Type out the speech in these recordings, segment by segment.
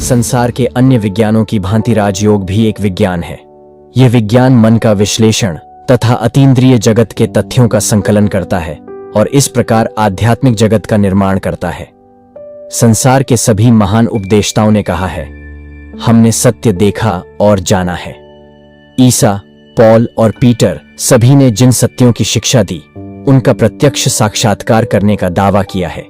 संसार के अन्य विज्ञानों की भांति राजयोग भी एक विज्ञान है। यह विज्ञान मन का विश्लेषण तथा अतीन्द्रिय जगत के तथ्यों का संकलन करता है और इस प्रकार आध्यात्मिक जगत का निर्माण करता है। संसार के सभी महान उपदेष्टाओं ने कहा है, हमने सत्य देखा और जाना है। ईसा, पॉल और पीटर सभी ने जिन सत्यों की शिक्षा दी, उनका प्रत्यक्ष साक्षात्कार करने का दावा किया है।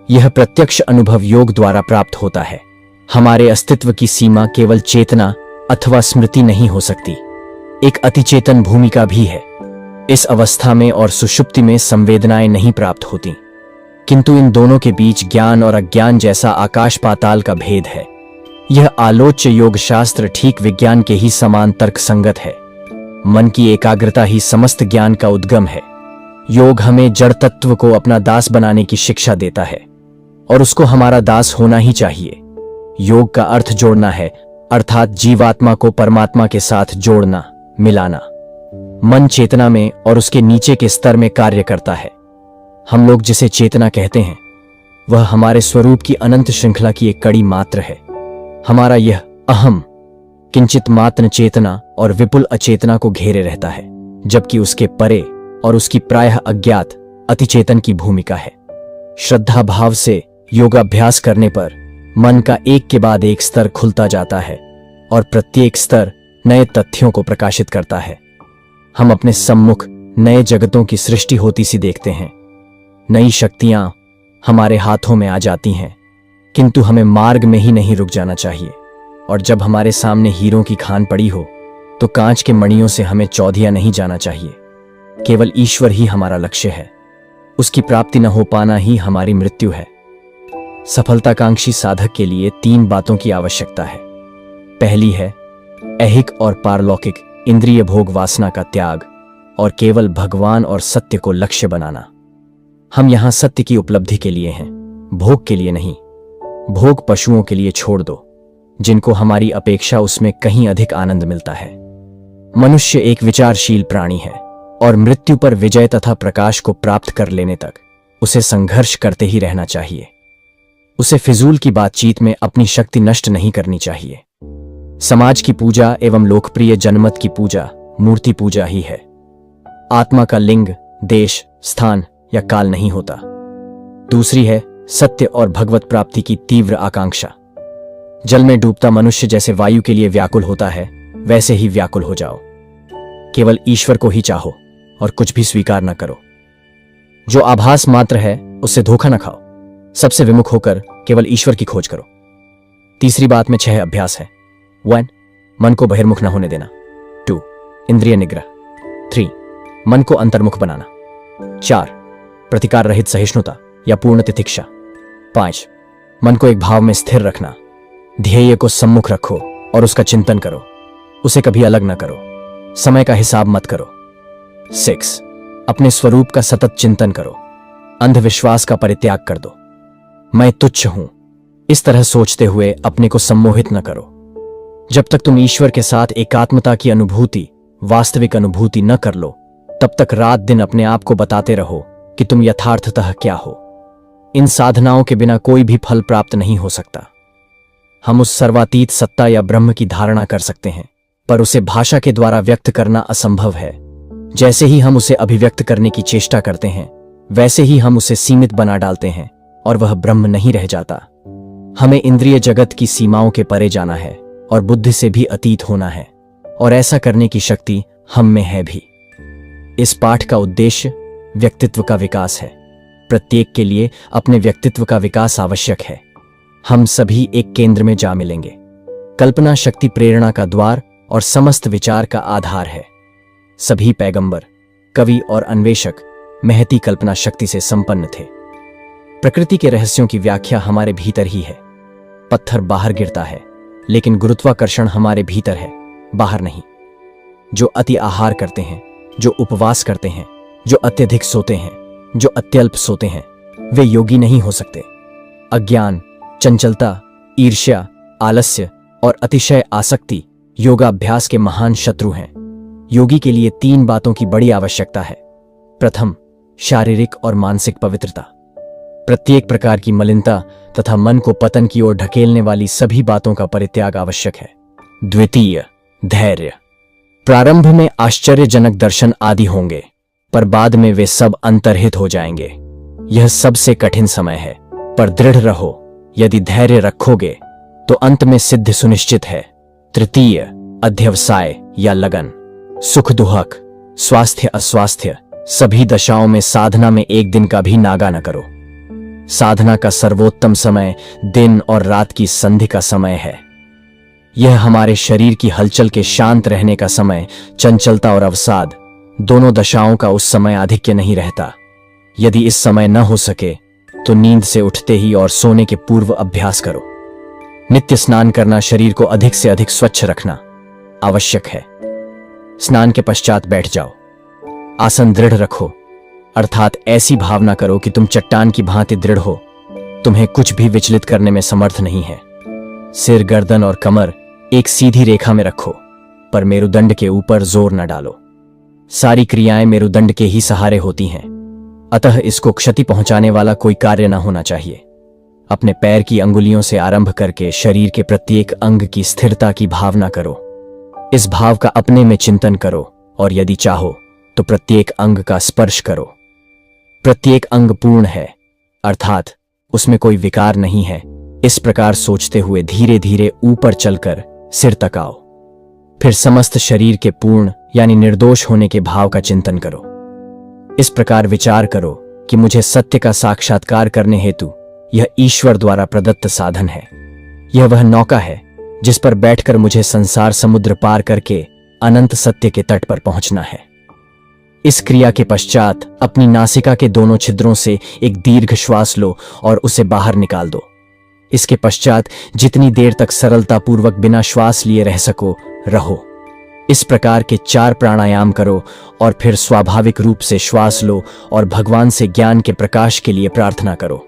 यह प्रत्यक्ष अनुभव योग द्वारा प्राप्त होता है। हमारे अस्तित्व की सीमा केवल चेतना अथवा स्मृति नहीं हो सकती, एक अतिचेतन भूमिका भी है। इस अवस्था में और सुषुप्ति में संवेदनाएं नहीं प्राप्त होती, किंतु इन दोनों के बीच ज्ञान और अज्ञान जैसा आकाश पाताल का भेद है। यह आलोच्य योग शास्त्र ठीक विज्ञान के ही समान तर्क संगत है। मन की एकाग्रता ही समस्त ज्ञान का उद्गम है। योग हमें जड़ तत्व को अपना दास बनाने की शिक्षा देता है और उसको हमारा दास होना ही चाहिए। योग का अर्थ जोड़ना है, अर्थात जीवात्मा को परमात्मा के साथ जोड़ना, मिलाना। मन चेतना में और उसके नीचे के स्तर में कार्य करता है। हम लोग जिसे चेतना कहते हैं, वह हमारे स्वरूप की अनंत श्रृंखला की एक कड़ी मात्र है। हमारा यह अहम किंचित मात्र चेतना और विपुल अचेतना को घेरे रहता है, जबकि उसके परे और उसकी प्रायः अज्ञात अतिचेतन की भूमिका है। श्रद्धा भाव से योगाभ्यास करने पर मन का एक के बाद एक स्तर खुलता जाता है और प्रत्येक स्तर नए तथ्यों को प्रकाशित करता है। हम अपने सम्मुख नए जगतों की सृष्टि होती सी देखते हैं। नई शक्तियां हमारे हाथों में आ जाती हैं, किंतु हमें मार्ग में ही नहीं रुक जाना चाहिए। और जब हमारे सामने हीरों की खान पड़ी हो, तो कांच के मणियों से हमें चौधिया नहीं जाना चाहिए। केवल ईश्वर ही हमारा लक्ष्य है। उसकी प्राप्ति न हो पाना ही हमारी मृत्यु है। सफलताकांक्षी साधक के लिए 3 बातों की आवश्यकता है। पहली है ऐहिक और पारलौकिक इंद्रिय भोग वासना का त्याग और केवल भगवान और सत्य को लक्ष्य बनाना। हम यहां सत्य की उपलब्धि के लिए हैं, भोग के लिए नहीं। भोग पशुओं के लिए छोड़ दो, जिनको हमारी अपेक्षा उसमें कहीं अधिक आनंद मिलता है। मनुष्य एक विचारशील प्राणी है और मृत्यु पर विजय तथा प्रकाश को प्राप्त कर लेने तक उसे संघर्ष करते ही रहना चाहिए। उसे फिजूल की बातचीत में अपनी शक्ति नष्ट नहीं करनी चाहिए। समाज की पूजा एवं लोकप्रिय जनमत की पूजा मूर्ति पूजा ही है। आत्मा का लिंग, देश, स्थान या काल नहीं होता। दूसरी है सत्य और भगवत प्राप्ति की तीव्र आकांक्षा। जल में डूबता मनुष्य जैसे वायु के लिए व्याकुल होता है, वैसे ही व्याकुल हो जाओ। केवल ईश्वर को ही चाहो और कुछ भी स्वीकार न करो। जो आभास मात्र है, उससे धोखा न खाओ। सबसे विमुख होकर केवल ईश्वर की खोज करो। तीसरी बात में 6 अभ्यास है। 1. मन को बहिर्मुख न होने देना। 2. इंद्रिय निग्रह। 3. मन को अंतर्मुख बनाना। 4. प्रतिकार रहित सहिष्णुता या पूर्ण तितिक्षा। 5. मन को एक भाव में स्थिर रखना। ध्येय को सम्मुख रखो और उसका चिंतन करो। उसे कभी अलग न करो। समय का हिसाब मत करो। 6. अपने स्वरूप का सतत चिंतन करो। अंधविश्वास का परित्याग कर दो। मैं तुच्छ हूं, इस तरह सोचते हुए अपने को सम्मोहित न करो। जब तक तुम ईश्वर के साथ एकात्मता की अनुभूति, वास्तविक अनुभूति न कर लो, तब तक रात दिन अपने आप को बताते रहो कि तुम यथार्थतः क्या हो। इन साधनाओं के बिना कोई भी फल प्राप्त नहीं हो सकता। हम उस सर्वातीत सत्ता या ब्रह्म की धारणा कर सकते हैं, पर उसे भाषा के द्वारा व्यक्त करना असंभव है। जैसे ही हम उसे अभिव्यक्त करने की चेष्टा करते हैं, वैसे ही हम उसे सीमित बना डालते हैं और वह ब्रह्म नहीं रह जाता। हमें इंद्रिय जगत की सीमाओं के परे जाना है और बुद्धि से भी अतीत होना है, और ऐसा करने की शक्ति हम में है भी। इस पाठ का उद्देश्य व्यक्तित्व का विकास है। प्रत्येक के लिए अपने व्यक्तित्व का विकास आवश्यक है। हम सभी एक केंद्र में जा मिलेंगे। कल्पना शक्ति प्रेरणा का द्वार और समस्त विचार का आधार है। सभी पैगंबर, कवि और अन्वेषक महती कल्पना शक्ति से संपन्न थे। प्रकृति के रहस्यों की व्याख्या हमारे भीतर ही है। पत्थर बाहर गिरता है, लेकिन गुरुत्वाकर्षण हमारे भीतर है, बाहर नहीं। जो अति आहार करते हैं, जो उपवास करते हैं, जो अत्यधिक सोते हैं, जो अत्यल्प सोते हैं, वे योगी नहीं हो सकते। अज्ञान, चंचलता, ईर्ष्या, आलस्य और अतिशय आसक्ति योगाभ्यास के महान शत्रु हैं। योगी के लिए 3 बातों की बड़ी आवश्यकता है। प्रथम, शारीरिक और मानसिक पवित्रता। प्रत्येक प्रकार की मलिनता तथा मन को पतन की ओर ढकेलने वाली सभी बातों का परित्याग आवश्यक है। द्वितीय, धैर्य। प्रारंभ में आश्चर्यजनक दर्शन आदि होंगे, पर बाद में वे सब अंतर्हित हो जाएंगे। यह सबसे कठिन समय है, पर दृढ़ रहो। यदि धैर्य रखोगे तो अंत में सिद्ध सुनिश्चित है। तृतीय, अध्यवसाय या लगन। सुख दुहक, स्वास्थ्य अस्वास्थ्य, सभी दशाओं में साधना में एक दिन का भी नागा न करो। साधना का सर्वोत्तम समय दिन और रात की संधि का समय है। यह हमारे शरीर की हलचल के शांत रहने का समय, चंचलता और अवसाद दोनों दशाओं का उस समय आधिक्य नहीं रहता। यदि इस समय न हो सके तो नींद से उठते ही और सोने के पूर्व अभ्यास करो। नित्य स्नान करना, शरीर को अधिक से अधिक स्वच्छ रखना आवश्यक है। स्नान के पश्चात बैठ जाओ। आसन दृढ़ रखो, अर्थात ऐसी भावना करो कि तुम चट्टान की भांति दृढ़ हो। तुम्हें कुछ भी विचलित करने में समर्थ नहीं है। सिर, गर्दन और कमर एक सीधी रेखा में रखो, पर मेरुदंड के ऊपर जोर न डालो। सारी क्रियाएं मेरुदंड के ही सहारे होती हैं, अतः इसको क्षति पहुंचाने वाला कोई कार्य न होना चाहिए। अपने पैर की अंगुलियों से आरंभ करके शरीर के प्रत्येक अंग की स्थिरता की भावना करो। इस भाव का अपने में चिंतन करो और यदि चाहो तो प्रत्येक अंग का स्पर्श करो। प्रत्येक अंग पूर्ण है, अर्थात उसमें कोई विकार नहीं है। इस प्रकार सोचते हुए धीरे धीरे ऊपर चलकर सिर तक आओ। फिर समस्त शरीर के पूर्ण यानी निर्दोष होने के भाव का चिंतन करो। इस प्रकार विचार करो कि मुझे सत्य का साक्षात्कार करने हेतु यह ईश्वर द्वारा प्रदत्त साधन है। यह वह नौका है जिस पर बैठकर मुझे संसार समुद्र पार करके अनंत सत्य के तट पर पहुंचना है। इस क्रिया के पश्चात अपनी नासिका के दोनों छिद्रों से एक दीर्घ श्वास लो और उसे बाहर निकाल दो। इसके पश्चात जितनी देर तक सरलता पूर्वक बिना श्वास लिए रह सको रहो। इस प्रकार के 4 प्राणायाम करो और फिर स्वाभाविक रूप से श्वास लो और भगवान से ज्ञान के प्रकाश के लिए प्रार्थना करो।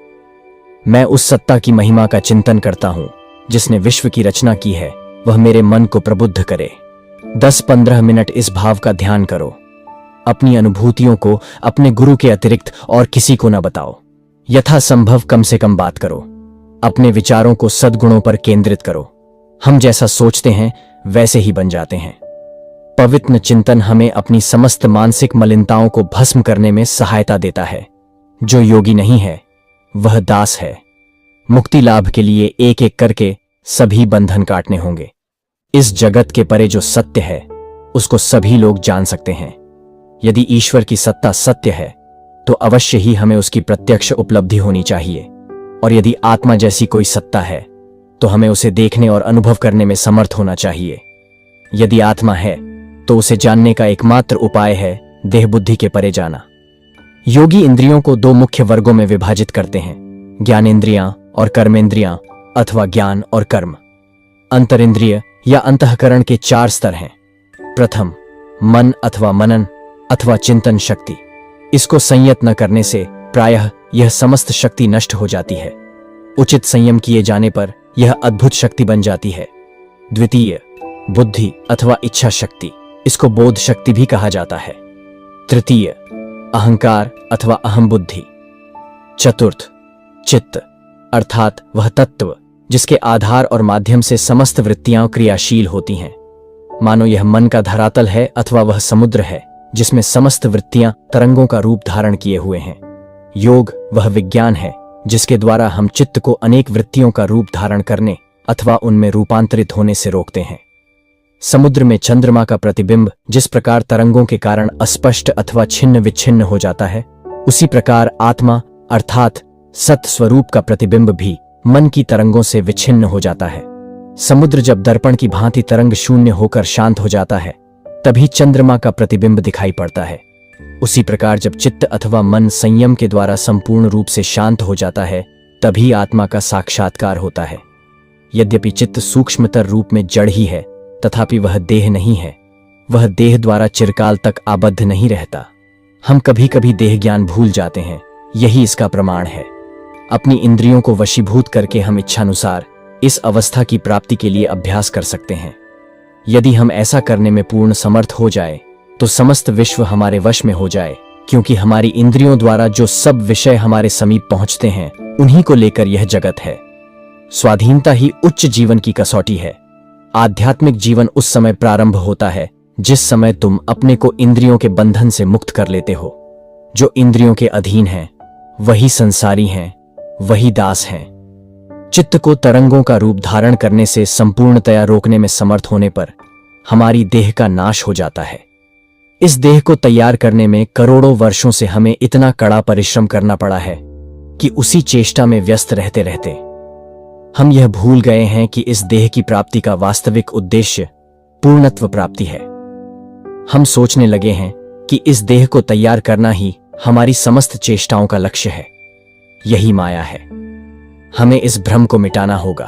मैं उस सत्ता की महिमा का चिंतन करता हूं जिसने विश्व की रचना की है, वह मेरे मन को प्रबुद्ध करे। 10-15 मिनट इस भाव का ध्यान करो। अपनी अनुभूतियों को अपने गुरु के अतिरिक्त और किसी को न बताओ। यथासंभव कम से कम बात करो। अपने विचारों को सद्गुणों पर केंद्रित करो। हम जैसा सोचते हैं वैसे ही बन जाते हैं। पवित्र चिंतन हमें अपनी समस्त मानसिक मलिनताओं को भस्म करने में सहायता देता है। जो योगी नहीं है वह दास है। मुक्ति लाभ के लिए एक एक करके सभी बंधन काटने होंगे। इस जगत के परे जो सत्य है उसको सभी लोग जान सकते हैं। यदि ईश्वर की सत्ता सत्य है तो अवश्य ही हमें उसकी प्रत्यक्ष उपलब्धि होनी चाहिए, और यदि आत्मा जैसी कोई सत्ता है तो हमें उसे देखने और अनुभव करने में समर्थ होना चाहिए। यदि आत्मा है तो उसे जानने का एकमात्र उपाय है देह बुद्धि के परे जाना। योगी इंद्रियों को 2 मुख्य वर्गों में विभाजित करते हैं, ज्ञानेंद्रियां और कर्मेंद्रियां अथवा ज्ञान और कर्म। अंतरिंद्रिय या अंतःकरण के 4 स्तर हैं। प्रथम, मन अथवा मनन अथवा चिंतन शक्ति। इसको संयत न करने से प्रायः यह समस्त शक्ति नष्ट हो जाती है। उचित संयम किए जाने पर यह अद्भुत शक्ति बन जाती है। द्वितीय, बुद्धि अथवा इच्छा शक्ति। इसको बोध शक्ति भी कहा जाता है। तृतीय, अहंकार अथवा अहम बुद्धि। चतुर्थ, चित्त अर्थात वह तत्व जिसके आधार और माध्यम से समस्त वृत्तियां क्रियाशील होती हैं। मानो यह मन का धरातल है अथवा वह समुद्र है जिसमें समस्त वृत्तियां तरंगों का रूप धारण किए हुए हैं। योग वह विज्ञान है जिसके द्वारा हम चित्त को अनेक वृत्तियों का रूप धारण करने अथवा उनमें रूपांतरित होने से रोकते हैं। समुद्र में चंद्रमा का प्रतिबिंब जिस प्रकार तरंगों के कारण अस्पष्ट अथवा छिन्न विच्छिन्न हो जाता है, उसी प्रकार आत्मा अर्थात सत स्वरूप का प्रतिबिंब भी मन की तरंगों से विच्छिन्न हो जाता है। समुद्र जब दर्पण की भांति तरंग शून्य होकर शांत हो जाता है तभी चंद्रमा का प्रतिबिंब दिखाई पड़ता है। उसी प्रकार जब चित्त अथवा मन संयम के द्वारा संपूर्ण रूप से शांत हो जाता है तभी आत्मा का साक्षात्कार होता है। यद्यपि चित्त सूक्ष्मतर रूप में जड़ ही है तथापि वह देह नहीं है। वह देह द्वारा चिरकाल तक आबद्ध नहीं रहता। हम कभी कभी देह ज्ञान भूल जाते हैं, यही इसका प्रमाण है। अपनी इंद्रियों को वशीभूत करके हम इच्छानुसार इस अवस्था की प्राप्ति के लिए अभ्यास कर सकते हैं। यदि हम ऐसा करने में पूर्ण समर्थ हो जाए तो समस्त विश्व हमारे वश में हो जाए क्योंकि हमारी इंद्रियों द्वारा जो सब विषय हमारे समीप पहुंचते हैं उन्हीं को लेकर यह जगत है। स्वाधीनता ही उच्च जीवन की कसौटी है। आध्यात्मिक जीवन उस समय प्रारंभ होता है जिस समय तुम अपने को इंद्रियों के बंधन से मुक्त कर लेते हो। जो इंद्रियों के अधीन हैं वही संसारी हैं, वही दास हैं। चित्त को तरंगों का रूप धारण करने से संपूर्णतया रोकने में समर्थ होने पर हमारी देह का नाश हो जाता है। इस देह को तैयार करने में करोड़ों वर्षों से हमें इतना कड़ा परिश्रम करना पड़ा है कि उसी चेष्टा में व्यस्त रहते रहते हम यह भूल गए हैं कि इस देह की प्राप्ति का वास्तविक उद्देश्य पूर्णत्व प्राप्ति है। हम सोचने लगे हैं कि इस देह को तैयार करना ही हमारी समस्त चेष्टाओं का लक्ष्य है। यही माया है। हमें इस भ्रम को मिटाना होगा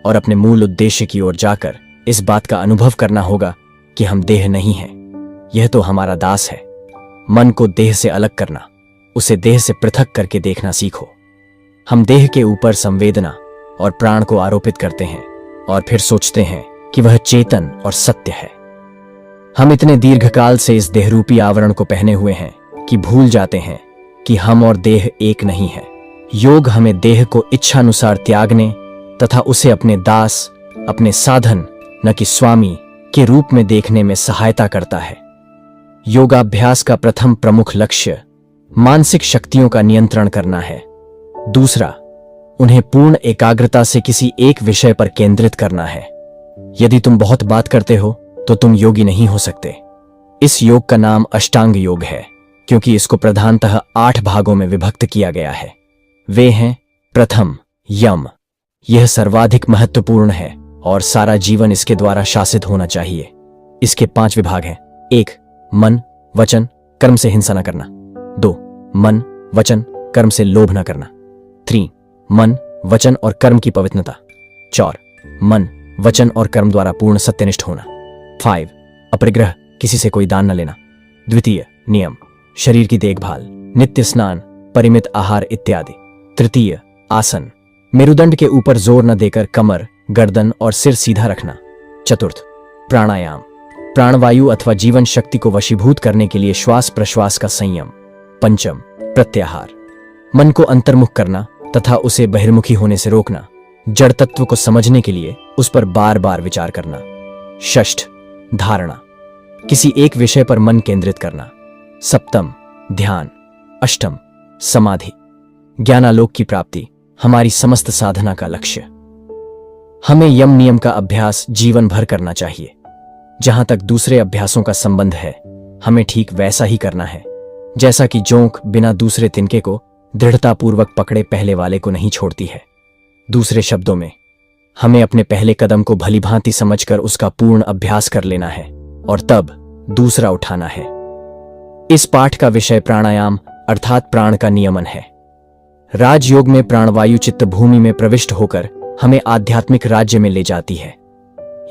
और अपने मूल उद्देश्य की ओर जाकर इस बात का अनुभव करना होगा कि हम देह नहीं हैं, यह तो हमारा दास है। मन को देह से अलग करना, उसे देह से पृथक करके देखना सीखो। हम देह के ऊपर संवेदना और प्राण को आरोपित करते हैं और फिर सोचते हैं कि वह चेतन और सत्य है। हम इतने दीर्घकाल से इस देहरूपी आवरण को पहने हुए हैं कि भूल जाते हैं कि हम और देह एक नहीं है। योग हमें देह को इच्छानुसार त्यागने तथा उसे अपने दास, अपने साधन न कि स्वामी के रूप में देखने में सहायता करता है। योगाभ्यास का प्रथम प्रमुख लक्ष्य मानसिक शक्तियों का नियंत्रण करना है। दूसरा, उन्हें पूर्ण एकाग्रता से किसी एक विषय पर केंद्रित करना है। यदि तुम बहुत बात करते हो तो तुम योगी नहीं हो सकते। इस योग का नाम अष्टांग योग है क्योंकि इसको प्रधानतः 8 भागों में विभक्त किया गया है। वे हैं, प्रथम यम। यह सर्वाधिक महत्वपूर्ण है और सारा जीवन इसके द्वारा शासित होना चाहिए। इसके 5 विभाग हैं। 1. मन, वचन, कर्म से हिंसा न करना। 2. मन, वचन, कर्म से लोभ न करना। 3. मन, वचन और कर्म की पवित्रता। 4. मन, वचन और कर्म द्वारा पूर्ण सत्यनिष्ठ होना। 5. अपरिग्रह, किसी से कोई दान न लेना। द्वितीय नियम, शरीर की देखभाल, नित्य स्नान, परिमित आहार इत्यादि। तृतीय आसन, मेरुदंड के ऊपर जोर न देकर कमर, गर्दन और सिर सीधा रखना। चतुर्थ प्राणायाम, प्राणवायु अथवा जीवन शक्ति को वशीभूत करने के लिए श्वास प्रश्वास का संयम। पंचम प्रत्याहार, मन को अंतर्मुख करना तथा उसे बहिर्मुखी होने से रोकना। जड़ तत्व को समझने के लिए उस पर बार बार विचार करना। षष्ठ धारणा, किसी एक विषय पर मन केंद्रित करना। सप्तम ध्यान। अष्टम समाधि, ज्ञानालोक की प्राप्ति हमारी समस्त साधना का लक्ष्य। हमें यम नियम का अभ्यास जीवन भर करना चाहिए। जहां तक दूसरे अभ्यासों का संबंध है, हमें ठीक वैसा ही करना है जैसा कि जोंक बिना दूसरे तिनके को दृढ़तापूर्वक पकड़े पहले वाले को नहीं छोड़ती है। दूसरे शब्दों में, हमें अपने पहले कदम को भलीभांति समझकर उसका पूर्ण अभ्यास कर लेना है और तब दूसरा उठाना है। इस पाठ का विषय प्राणायाम अर्थात प्राण का नियमन है। राजयोग में प्राणवायु चित्त भूमि में प्रविष्ट होकर हमें आध्यात्मिक राज्य में ले जाती है।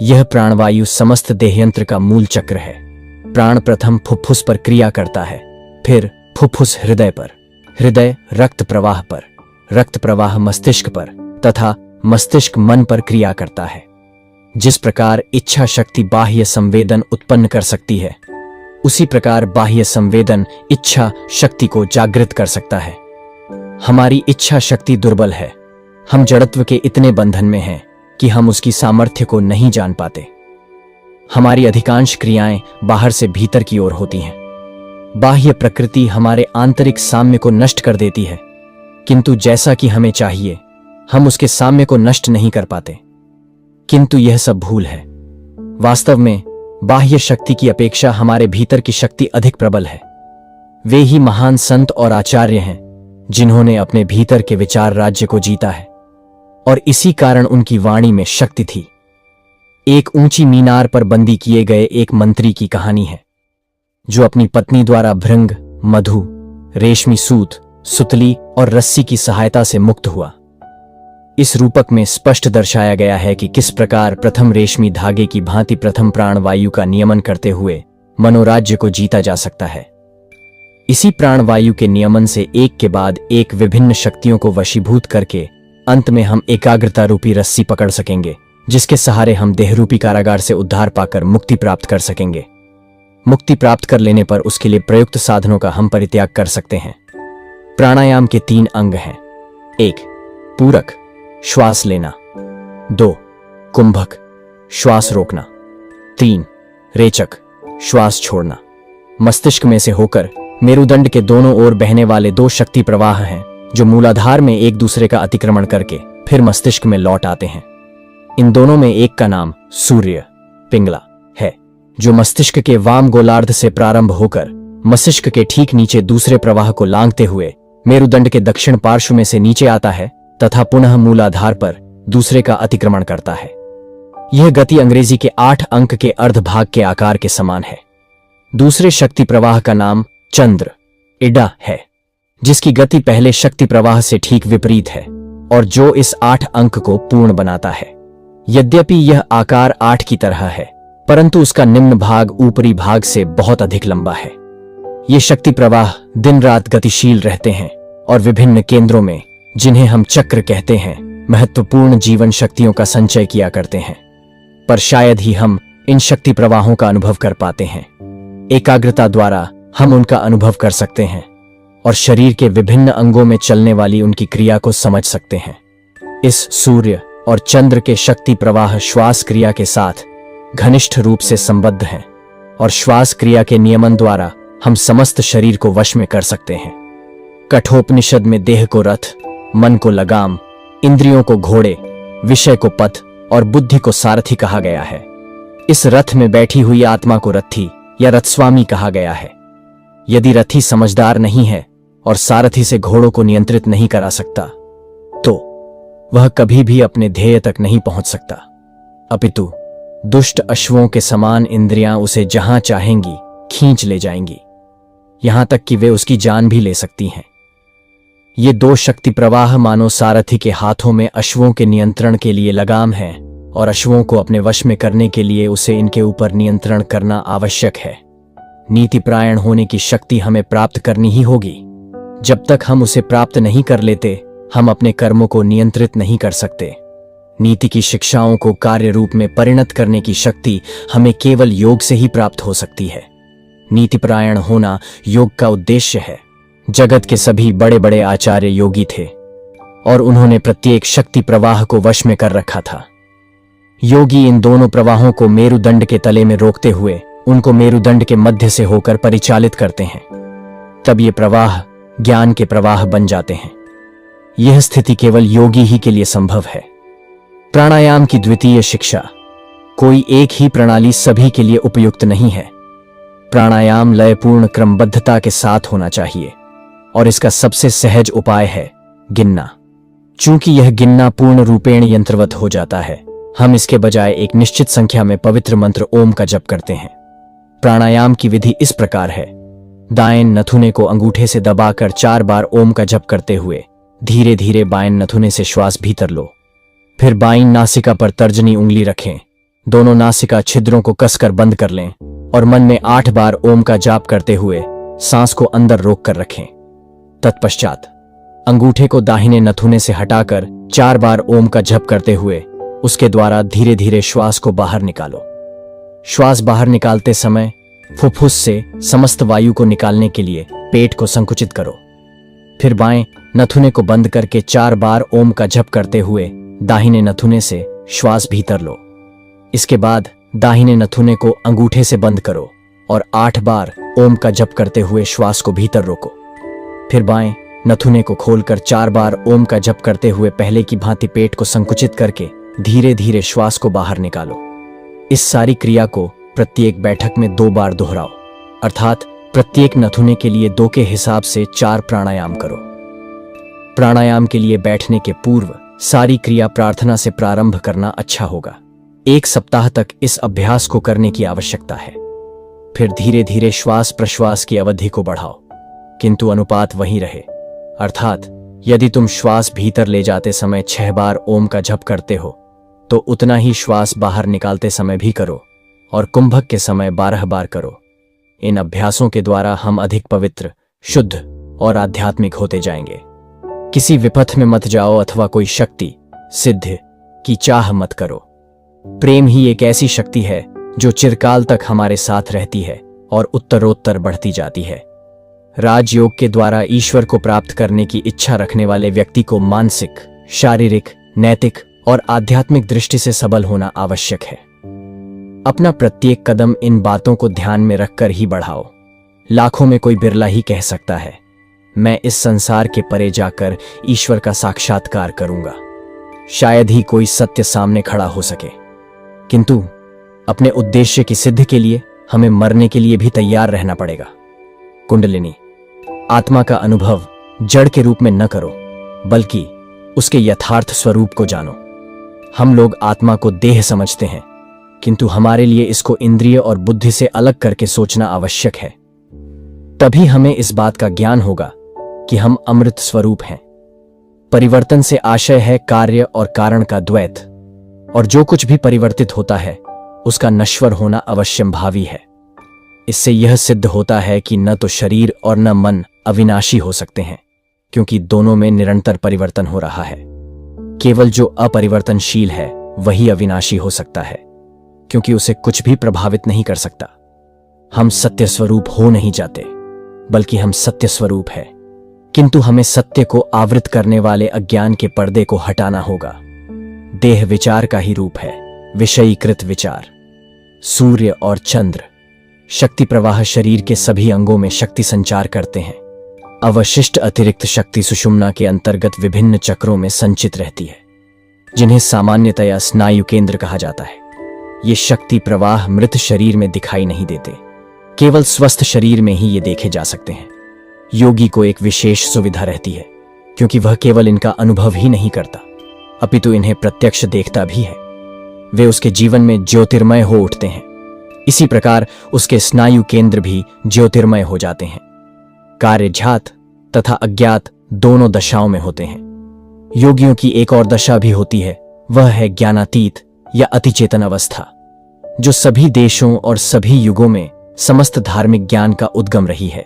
यह प्राणवायु समस्त देहयंत्र का मूल चक्र है। प्राण प्रथम फुफ्फुस पर क्रिया करता है, फिर फुफ्फुस हृदय पर, हृदय रक्त प्रवाह पर, रक्त प्रवाह मस्तिष्क पर तथा मस्तिष्क मन पर क्रिया करता है। जिस प्रकार इच्छा शक्ति बाह्य संवेदन उत्पन्न कर सकती है, उसी प्रकार बाह्य संवेदन इच्छा शक्ति को जागृत कर सकता है। हमारी इच्छा शक्ति दुर्बल है। हम जड़त्व के इतने बंधन में हैं कि हम उसकी सामर्थ्य को नहीं जान पाते। हमारी अधिकांश क्रियाएं बाहर से भीतर की ओर होती हैं। बाह्य प्रकृति हमारे आंतरिक साम्य को नष्ट कर देती है, किंतु जैसा कि हमें चाहिए हम उसके साम्य को नष्ट नहीं कर पाते। किंतु यह सब भूल है। वास्तव में बाह्य शक्ति की अपेक्षा हमारे भीतर की शक्ति अधिक प्रबल है। वे ही महान संत और आचार्य हैं जिन्होंने अपने भीतर के विचार राज्य को जीता है और इसी कारण उनकी वाणी में शक्ति थी। एक ऊंची मीनार पर बंदी किए गए एक मंत्री की कहानी है जो अपनी पत्नी द्वारा भृंग, मधु, रेशमी सूत, सुतली और रस्सी की सहायता से मुक्त हुआ। इस रूपक में स्पष्ट दर्शाया गया है कि किस प्रकार प्रथम रेशमी धागे की भांति प्रथम प्राणवायु का नियमन करते हुए मनोराज्य को जीता जा सकता है। इसी प्राणवायु के नियमन से एक के बाद एक विभिन्न शक्तियों को वशीभूत करके अंत में हम एकाग्रता रूपी रस्सी पकड़ सकेंगे, जिसके सहारे हम देहरूपी कारागार से उद्धार पाकर मुक्ति प्राप्त कर सकेंगे। मुक्ति प्राप्त कर लेने पर उसके लिए प्रयुक्त साधनों का हम परित्याग कर सकते हैं। प्राणायाम के 3 अंग हैं। 1. पूरक, श्वास लेना। 2. कुंभक, श्वास रोकना। 3. रेचक, श्वास छोड़ना। मस्तिष्क में से होकर मेरुदंड के दोनों ओर बहने वाले 2 शक्ति प्रवाह हैं जो मूलाधार में एक दूसरे का अतिक्रमण करके फिर मस्तिष्क में लौट आते हैं। इन दोनों में एक का नाम सूर्य पिंगला है, जो मस्तिष्क के वाम गोलार्ध से प्रारंभ होकर मस्तिष्क के ठीक नीचे दूसरे प्रवाह को लांघते हुए मेरुदंड के दक्षिण पार्श्व में से नीचे आता है तथा पुनः मूलाधार पर दूसरे का अतिक्रमण करता है। यह गति अंग्रेजी के 8 अंक के अर्धभाग के आकार के समान है। दूसरे शक्ति प्रवाह का नाम चंद्र इडा है, जिसकी गति पहले शक्ति प्रवाह से ठीक विपरीत है और जो इस 8 अंक को पूर्ण बनाता है। यद्यपि यह आकार 8 की तरह है, परंतु उसका निम्न भाग ऊपरी भाग से बहुत अधिक लंबा है। ये शक्ति प्रवाह दिन रात गतिशील रहते हैं और विभिन्न केंद्रों में, जिन्हें हम चक्र कहते हैं, महत्वपूर्ण जीवन शक्तियों का संचय किया करते हैं। पर शायद ही हम इन शक्ति प्रवाहों का अनुभव कर पाते हैं। एकाग्रता द्वारा हम उनका अनुभव कर सकते हैं और शरीर के विभिन्न अंगों में चलने वाली उनकी क्रिया को समझ सकते हैं। इस सूर्य और चंद्र के शक्ति प्रवाह श्वास क्रिया के साथ घनिष्ठ रूप से संबद्ध हैं और श्वास क्रिया के नियमन द्वारा हम समस्त शरीर को वश में कर सकते हैं। कठोपनिषद में देह को रथ, मन को लगाम, इंद्रियों को घोड़े, विषय को पथ और बुद्धि को सारथी कहा गया है। इस रथ में बैठी हुई आत्मा को रथी या रथस्वामी कहा गया है। यदि रथी समझदार नहीं है और सारथी से घोड़ों को नियंत्रित नहीं करा सकता, तो वह कभी भी अपने ध्येय तक नहीं पहुंच सकता। अपितु दुष्ट अश्वों के समान इंद्रियां उसे जहां चाहेंगी खींच ले जाएंगी, यहां तक कि वे उसकी जान भी ले सकती हैं। ये 2 शक्ति प्रवाह मानो सारथी के हाथों में अश्वों के नियंत्रण के लिए लगाम हैं और अश्वों को अपने वश में करने के लिए उसे इनके ऊपर नियंत्रण करना आवश्यक है। नीतिपरायण होने की शक्ति हमें प्राप्त करनी ही होगी। जब तक हम उसे प्राप्त नहीं कर लेते, हम अपने कर्मों को नियंत्रित नहीं कर सकते। नीति की शिक्षाओं को कार्य रूप में परिणत करने की शक्ति हमें केवल योग से ही प्राप्त हो सकती है। नीतिपरायण होना योग का उद्देश्य है। जगत के सभी बड़े बड़े आचार्य योगी थे और उन्होंने प्रत्येक शक्ति प्रवाह को वश में कर रखा था। योगी इन दोनों प्रवाहों को मेरुदंड के तले में रोकते हुए उनको मेरुदंड के मध्य से होकर परिचालित करते हैं। तब ये प्रवाह ज्ञान के प्रवाह बन जाते हैं। यह स्थिति केवल योगी ही के लिए संभव है। प्राणायाम की द्वितीय शिक्षा। कोई एक ही प्रणाली सभी के लिए उपयुक्त नहीं है। प्राणायाम लयपूर्ण क्रमबद्धता के साथ होना चाहिए और इसका सबसे सहज उपाय है गिनना। चूंकि यह गिनना पूर्ण रूपेण यंत्रवत हो जाता है, हम इसके बजाय एक निश्चित संख्या में पवित्र मंत्र ओम का जप करते हैं। प्राणायाम की विधि इस प्रकार है। दाएं नथुने को अंगूठे से दबाकर 4 बार ओम का जप करते हुए धीरे धीरे बाएं नथुने से श्वास भीतर लो। फिर बाईं नासिका पर तर्जनी उंगली रखें। दोनों नासिका छिद्रों को कसकर बंद कर लें और मन में 8 बार ओम का जाप करते हुए सांस को अंदर रोक कर रखें। तत्पश्चात अंगूठे को दाहिने नथुने से हटाकर 4 बार ओम का जप करते हुए उसके द्वारा धीरे धीरे श्वास को बाहर निकालो। श्वास बाहर निकालते समय फुफ्फुस से समस्त वायु को निकालने के लिए पेट को संकुचित करो। फिर बाएं नथुने को बंद करके 4 बार ओम का जप करते हुए दाहिने नथुने से श्वास भीतर लो। इसके बाद दाहिने नथुने को अंगूठे से बंद करो और 8 बार ओम का जप करते हुए श्वास को भीतर रोको। फिर बाएं नथुने को खोलकर 4 बार ओम का जप करते हुए पहले की भांति पेट को संकुचित करके धीरे धीरे श्वास को बाहर निकालो। इस सारी क्रिया को प्रत्येक बैठक में 2 बार दोहराओ, अर्थात प्रत्येक नथुने के लिए 2 के हिसाब से 4 प्राणायाम करो। प्राणायाम के लिए बैठने के पूर्व सारी क्रिया प्रार्थना से प्रारंभ करना अच्छा होगा। 1 सप्ताह तक इस अभ्यास को करने की आवश्यकता है। फिर धीरे धीरे श्वास प्रश्वास की अवधि को बढ़ाओ, किंतु अनुपात वही रहे, अर्थात यदि तुम श्वास भीतर ले जाते समय 6 बार ओम का जप करते हो तो उतना ही श्वास बाहर निकालते समय भी करो और कुंभक के समय 12 बार करो। इन अभ्यासों के द्वारा हम अधिक पवित्र, शुद्ध और आध्यात्मिक होते जाएंगे। किसी विपथ में मत जाओ अथवा कोई शक्ति सिद्ध की चाह मत करो। प्रेम ही एक ऐसी शक्ति है जो चिरकाल तक हमारे साथ रहती है और उत्तरोत्तर बढ़ती जाती है। राजयोग के द्वारा ईश्वर को प्राप्त करने की इच्छा रखने वाले व्यक्ति को मानसिक, शारीरिक, नैतिक और आध्यात्मिक दृष्टि से सबल होना आवश्यक है। अपना प्रत्येक कदम इन बातों को ध्यान में रखकर ही बढ़ाओ। लाखों में कोई बिरला ही कह सकता है, मैं इस संसार के परे जाकर ईश्वर का साक्षात्कार करूंगा। शायद ही कोई सत्य सामने खड़ा हो सके, किंतु अपने उद्देश्य की सिद्धि के लिए हमें मरने के लिए भी तैयार रहना पड़ेगा। कुंडलिनी आत्मा का अनुभव जड़ के रूप में न करो, बल्कि उसके यथार्थ स्वरूप को जानो। हम लोग आत्मा को देह समझते हैं, किंतु हमारे लिए इसको इंद्रिय और बुद्धि से अलग करके सोचना आवश्यक है। तभी हमें इस बात का ज्ञान होगा कि हम अमृत स्वरूप हैं। परिवर्तन से आशय है कार्य और कारण का द्वैत, और जो कुछ भी परिवर्तित होता है उसका नश्वर होना अवश्यंभावी है। इससे यह सिद्ध होता है कि न तो शरीर और न मन अविनाशी हो सकते हैं, क्योंकि दोनों में निरंतर परिवर्तन हो रहा है। केवल जो अपरिवर्तनशील है वही अविनाशी हो सकता है, क्योंकि उसे कुछ भी प्रभावित नहीं कर सकता। हम सत्य स्वरूप हो नहीं जाते, बल्कि हम सत्य स्वरूप है, किंतु हमें सत्य को आवृत करने वाले अज्ञान के पर्दे को हटाना होगा। देह विचार का ही रूप है, विषयीकृत विचार। सूर्य और चंद्र शक्ति प्रवाह शरीर के सभी अंगों में शक्ति संचार करते हैं। अवशिष्ट अतिरिक्त शक्ति सुषुम्ना के अंतर्गत विभिन्न चक्रों में संचित रहती है, जिन्हें सामान्यतया स्नायु केंद्र कहा जाता है। ये शक्ति प्रवाह मृत शरीर में दिखाई नहीं देते, केवल स्वस्थ शरीर में ही ये देखे जा सकते हैं। योगी को एक विशेष सुविधा रहती है, क्योंकि वह केवल इनका अनुभव ही नहीं करता, अपितु इन्हें प्रत्यक्ष देखता भी है। वे उसके जीवन में ज्योतिर्मय हो उठते हैं। इसी प्रकार उसके स्नायु केंद्र भी ज्योतिर्मय हो जाते हैं। कार्यज्ञात तथा अज्ञात दोनों दशाओं में होते हैं। योगियों की एक और दशा भी होती है, वह है ज्ञानातीत या अतिचेतन अवस्था, जो सभी देशों और सभी युगों में समस्त धार्मिक ज्ञान का उद्गम रही है।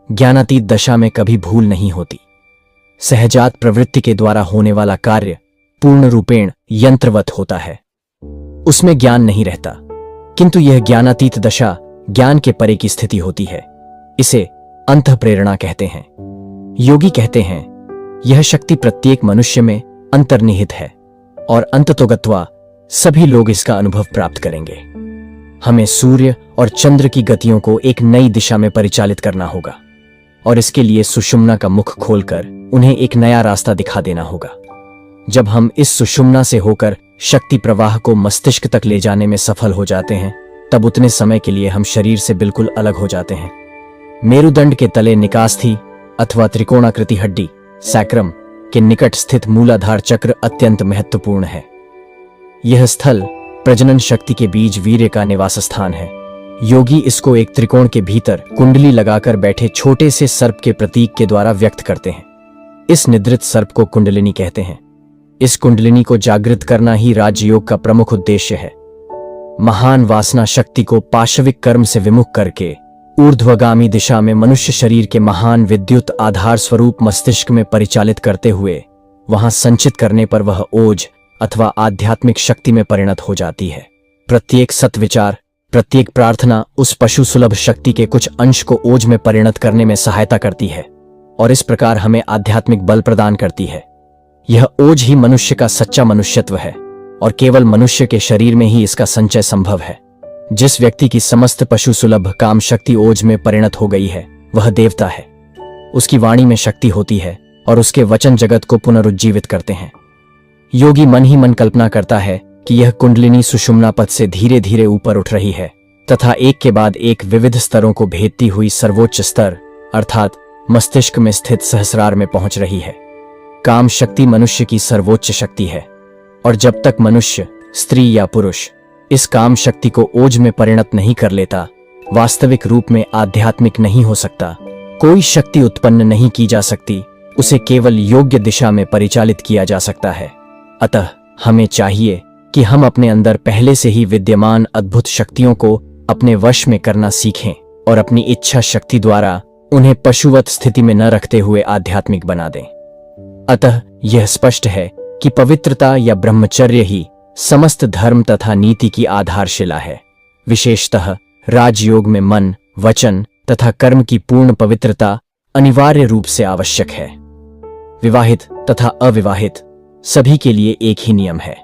ज्ञानातीत दशा में कभी भूल नहीं होती। सहजात प्रवृत्ति के द्वारा होने वाला कार्य पूर्ण रूपेण यंत्रवत होता है, उसमें ज्ञान नहीं रहता। किंतु यह ज्ञानातीत दशा ज्ञान के परे की स्थिति होती है। इसे अंतःप्रेरणा कहते हैं। योगी कहते हैं, यह शक्ति प्रत्येक मनुष्य में अंतर्निहित है और अंततोगत्वा सभी लोग इसका अनुभव प्राप्त करेंगे। हमें सूर्य और चंद्र की गतियों को एक नई दिशा में परिचालित करना होगा, और इसके लिए सुषुम्ना का मुख खोलकर उन्हें एक नया रास्ता दिखा देना होगा। जब हम इस सुषुम्ना से होकर शक्ति प्रवाह को मस्तिष्क तक ले जाने में सफल हो जाते हैं, तब उतने समय के लिए हम शरीर से बिल्कुल अलग हो जाते हैं। मेरुदंड के तले निकास्थी अथवा त्रिकोणाकृति हड्डी सैक्रम के निकट स्थित मूलाधार चक्र अत्यंत महत्वपूर्ण है। यह स्थल प्रजनन शक्ति के बीज वीर्य का निवास स्थान है। योगी इसको एक त्रिकोण के भीतर कुंडली लगाकर बैठे छोटे से सर्प के प्रतीक के द्वारा व्यक्त करते हैं। इस निद्रित सर्प को कुंडलिनी कहते हैं। इस कुंडलिनी को जागृत करना ही राजयोग का प्रमुख उद्देश्य है। महान वासना शक्ति को पाशविक कर्म से विमुख करके ऊर्ध्वगामी दिशा में मनुष्य शरीर के महान विद्युत आधार स्वरूप मस्तिष्क में परिचालित करते हुए वहां संचित करने पर वह ओज अथवा आध्यात्मिक शक्ति में परिणत हो जाती है। प्रत्येक सत्विचार, प्रत्येक प्रार्थना उस पशु सुलभ शक्ति के कुछ अंश को ओज में परिणत करने में सहायता करती है और इस प्रकार हमें आध्यात्मिक बल प्रदान करती है। यह ओज ही मनुष्य का सच्चा मनुष्यत्व है और केवल मनुष्य के शरीर में ही इसका संचय संभव है। जिस व्यक्ति की समस्त पशु सुलभ काम शक्ति ओज में परिणत हो गई है वह देवता है। उसकी वाणी में शक्ति होती है और उसके वचन जगत को पुनरुज्जीवित करते हैं। योगी मन ही मन कल्पना करता है कि यह कुंडलिनी सुषुम्ना पद से धीरे धीरे ऊपर उठ रही है तथा एक के बाद एक विविध स्तरों को भेदती हुई सर्वोच्च स्तर अर्थात मस्तिष्क में स्थित सहस्रार में पहुंच रही है। काम शक्ति मनुष्य की सर्वोच्च शक्ति है और जब तक मनुष्य, स्त्री या पुरुष इस काम शक्ति को ओज में परिणत नहीं कर लेता, वास्तविक रूप में आध्यात्मिक नहीं हो सकता। कोई शक्ति उत्पन्न नहीं की जा सकती, उसे केवल योग्य दिशा में परिचालित किया जा सकता है। अतः हमें चाहिए कि हम अपने अंदर पहले से ही विद्यमान अद्भुत शक्तियों को अपने वश में करना सीखें और अपनी इच्छा शक्ति द्वारा उन्हें पशुवत स्थिति में न रखते हुए आध्यात्मिक बना दें। अतः यह स्पष्ट है कि पवित्रता या ब्रह्मचर्य ही समस्त धर्म तथा नीति की आधारशिला है। विशेषतः राजयोग में मन, वचन तथा कर्म की पूर्ण पवित्रता अनिवार्य रूप से आवश्यक है। विवाहित तथा अविवाहित सभी के लिए एक ही नियम है।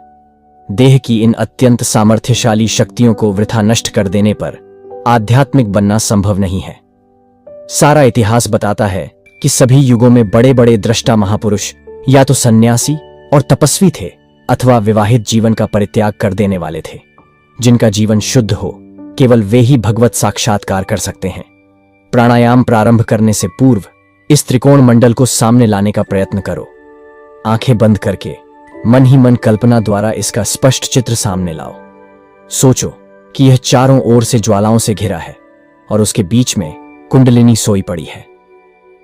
देह की इन अत्यंत सामर्थ्यशाली शक्तियों को वृथा नष्ट कर देने पर आध्यात्मिक बनना संभव नहीं है। सारा इतिहास बताता है कि सभी युगों में बड़े बड़े दृष्टा महापुरुष या तो सन्यासी और तपस्वी थे अथवा विवाहित जीवन का परित्याग कर देने वाले थे। जिनका जीवन शुद्ध हो, केवल वे ही भगवत साक्षात्कार कर सकते हैं। प्राणायाम प्रारंभ करने से पूर्व इस त्रिकोण मंडल को सामने लाने का प्रयत्न करो। आंखें बंद करके मन ही मन कल्पना द्वारा इसका स्पष्ट चित्र सामने लाओ। सोचो कि यह चारों ओर से ज्वालाओं से घिरा है और उसके बीच में कुंडलिनी सोई पड़ी है।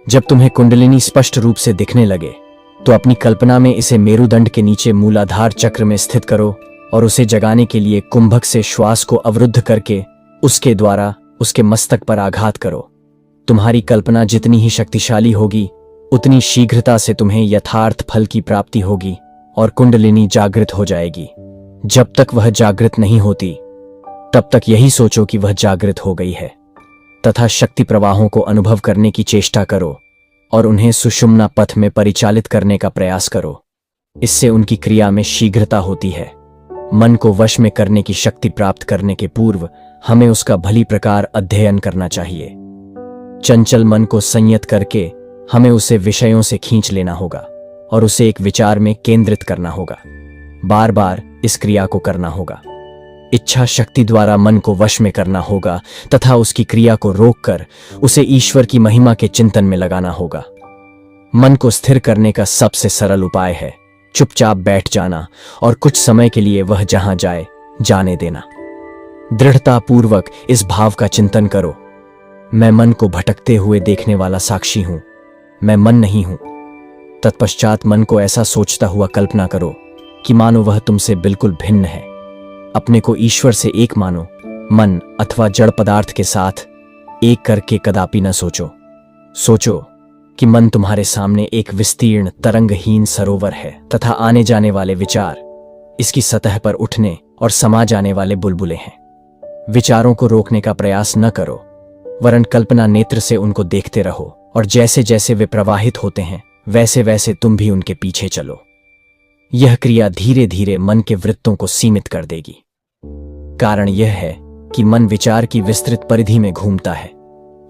जब तुम्हें कुंडलिनी स्पष्ट रूप से दिखने लगे तो अपनी कल्पना में इसे मेरुदंड के नीचे मूलाधार चक्र में स्थित करो और उसे जगाने के लिए कुंभक से श्वास को अवरुद्ध करके उसके द्वारा उसके मस्तक पर आघात करो। तुम्हारी कल्पना जितनी ही शक्तिशाली होगी, उतनी शीघ्रता से तुम्हें यथार्थ फल की प्राप्ति होगी और कुंडलिनी जागृत हो जाएगी। जब तक वह जागृत नहीं होती, तब तक यही सोचो कि वह जागृत हो गई है तथा शक्ति प्रवाहों को अनुभव करने की चेष्टा करो और उन्हें सुषुम्ना पथ में परिचालित करने का प्रयास करो। इससे उनकी क्रिया में शीघ्रता होती है। मन को वश में करने की शक्ति प्राप्त करने के पूर्व हमें उसका भली प्रकार अध्ययन करना चाहिए। चंचल मन को संयत करके हमें उसे विषयों से खींच लेना होगा और उसे एक विचार में केंद्रित करना होगा। बार बार इस क्रिया को करना होगा। इच्छा शक्ति द्वारा मन को वश में करना होगा तथा उसकी क्रिया को रोककर उसे ईश्वर की महिमा के चिंतन में लगाना होगा। मन को स्थिर करने का सबसे सरल उपाय है चुपचाप बैठ जाना और कुछ समय के लिए वह जहां जाए जाने देना। दृढ़ता पूर्वक इस भाव का चिंतन करो, मैं मन को भटकते हुए देखने वाला साक्षी हूं, मैं मन नहीं हूं। तत्पश्चात मन को ऐसा सोचता हुआ कल्पना करो कि मानो वह तुमसे बिल्कुल भिन्न है। अपने को ईश्वर से एक मानो, मन अथवा जड़ पदार्थ के साथ एक करके कदापि न सोचो। सोचो कि मन तुम्हारे सामने एक विस्तीर्ण तरंगहीन सरोवर है तथा आने जाने वाले विचार इसकी सतह पर उठने और समा जाने वाले बुलबुले हैं। विचारों को रोकने का प्रयास न करो, वरन कल्पना नेत्र से उनको देखते रहो और जैसे जैसे वे प्रवाहित होते हैं वैसे वैसे तुम भी उनके पीछे चलो। यह क्रिया धीरे धीरे मन के वृत्तों को सीमित कर देगी। कारण यह है कि मन विचार की विस्तृत परिधि में घूमता है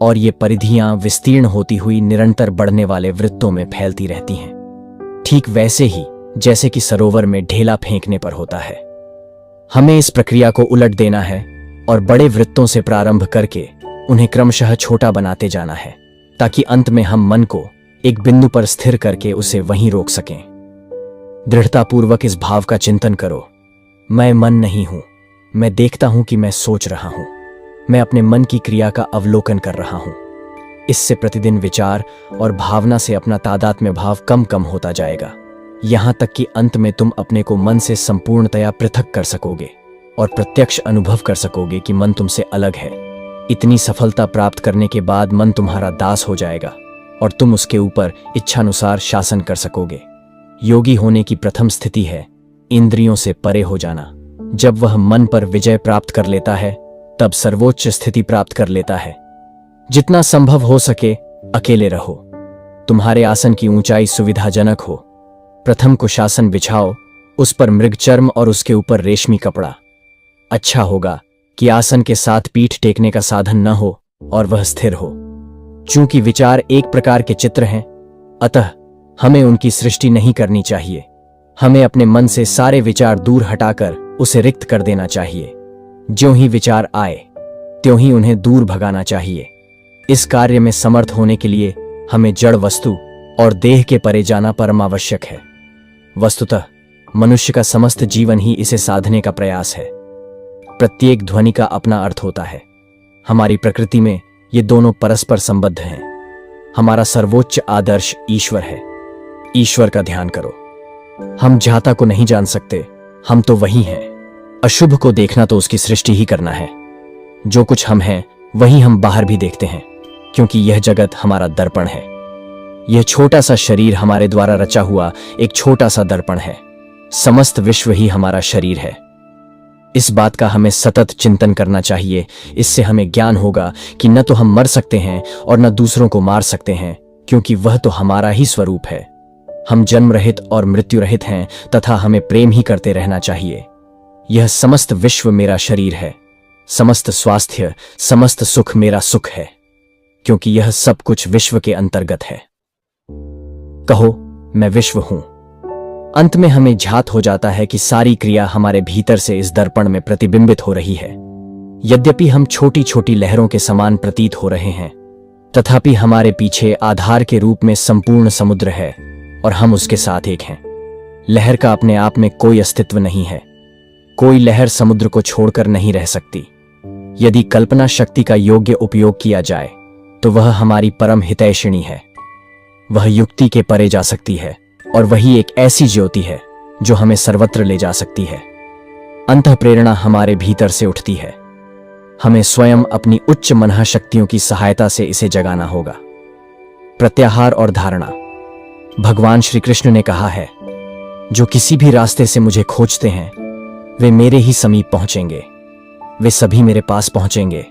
और ये परिधियां विस्तीर्ण होती हुई निरंतर बढ़ने वाले वृत्तों में फैलती रहती हैं, ठीक वैसे ही जैसे कि सरोवर में ढेला फेंकने पर होता है। हमें इस प्रक्रिया को उलट देना है और बड़े वृत्तों से प्रारंभ करके उन्हें क्रमशः छोटा बनाते जाना है ताकि अंत में हम मन को एक बिंदु पर स्थिर करके उसे वहीं रोक सकें। दृढ़तापूर्वक इस भाव का चिंतन करो, मैं मन नहीं हूं, मैं देखता हूं कि मैं सोच रहा हूं, मैं अपने मन की क्रिया का अवलोकन कर रहा हूं। इससे प्रतिदिन विचार और भावना से अपना तादात्म्य भाव कम कम होता जाएगा, यहां तक कि अंत में तुम अपने को मन से संपूर्णतया पृथक कर सकोगे और प्रत्यक्ष अनुभव कर सकोगे कि मन तुमसे अलग है। इतनी सफलता प्राप्त करने के बाद मन तुम्हारा दास हो जाएगा और तुम उसके ऊपर इच्छानुसार शासन कर सकोगे। योगी होने की प्रथम स्थिति है इंद्रियों से परे हो जाना। जब वह मन पर विजय प्राप्त कर लेता है तब सर्वोच्च स्थिति प्राप्त कर लेता है। जितना संभव हो सके अकेले रहो। तुम्हारे आसन की ऊंचाई सुविधाजनक हो। प्रथम कुशासन बिछाओ, उस पर मृगचर्म और उसके ऊपर रेशमी कपड़ा। अच्छा होगा कि आसन के साथ पीठ टेकने का साधन न हो और वह स्थिर हो। चूंकि विचार एक प्रकार के चित्र हैं, अतः हमें उनकी सृष्टि नहीं करनी चाहिए। हमें अपने मन से सारे विचार दूर हटाकर उसे रिक्त कर देना चाहिए। ज्यों ही विचार आए त्यों ही उन्हें दूर भगाना चाहिए। इस कार्य में समर्थ होने के लिए हमें जड़ वस्तु और देह के परे जाना परमावश्यक है। वस्तुतः मनुष्य का समस्त जीवन ही इसे साधने का प्रयास है। प्रत्येक ध्वनि का अपना अर्थ होता है। हमारी प्रकृति में ये दोनों परस्पर संबद्ध हैं। हमारा सर्वोच्च आदर्श ईश्वर है। ईश्वर का ध्यान करो। हम जाता को नहीं जान सकते, हम तो वही हैं। अशुभ को देखना तो उसकी सृष्टि ही करना है। जो कुछ हम हैं वही हम बाहर भी देखते हैं, क्योंकि यह जगत हमारा दर्पण है। यह छोटा सा शरीर हमारे द्वारा रचा हुआ एक छोटा सा दर्पण है। समस्त विश्व ही हमारा शरीर है। इस बात का हमें सतत चिंतन करना चाहिए। इससे हमें ज्ञान होगा कि न तो हम मर सकते हैं और न दूसरों को मार सकते हैं, क्योंकि वह तो हमारा ही स्वरूप है। हम जन्म रहित और मृत्यु रहित हैं तथा हमें प्रेम ही करते रहना चाहिए। यह समस्त विश्व मेरा शरीर है, समस्त स्वास्थ्य समस्त सुख मेरा सुख है, क्योंकि यह सब कुछ विश्व के अंतर्गत है। कहो मैं विश्व हूं। अंत में हमें झात हो जाता है कि सारी क्रिया हमारे भीतर से इस दर्पण में प्रतिबिंबित हो रही है। यद्यपि हम छोटी छोटी लहरों के समान प्रतीत हो रहे हैं, तथापि हमारे पीछे आधार के रूप में संपूर्ण समुद्र है और हम उसके साथ एक हैं। लहर का अपने आप में कोई अस्तित्व नहीं है। कोई लहर समुद्र को छोड़कर नहीं रह सकती। यदि कल्पना शक्ति का योग्य उपयोग किया जाए तो वह हमारी परम हितैषिणी है। वह युक्ति के परे जा सकती है और वही एक ऐसी ज्योति है जो हमें सर्वत्र ले जा सकती है। अंतःप्रेरणा हमारे भीतर से उठती है। हमें स्वयं अपनी उच्च मनः शक्तियों की सहायता से इसे जगाना होगा। प्रत्याहार और धारणा। भगवान श्री कृष्ण ने कहा है, जो किसी भी रास्ते से मुझे खोजते हैं वे मेरे ही समीप पहुंचेंगे, वे सभी मेरे पास पहुंचेंगे।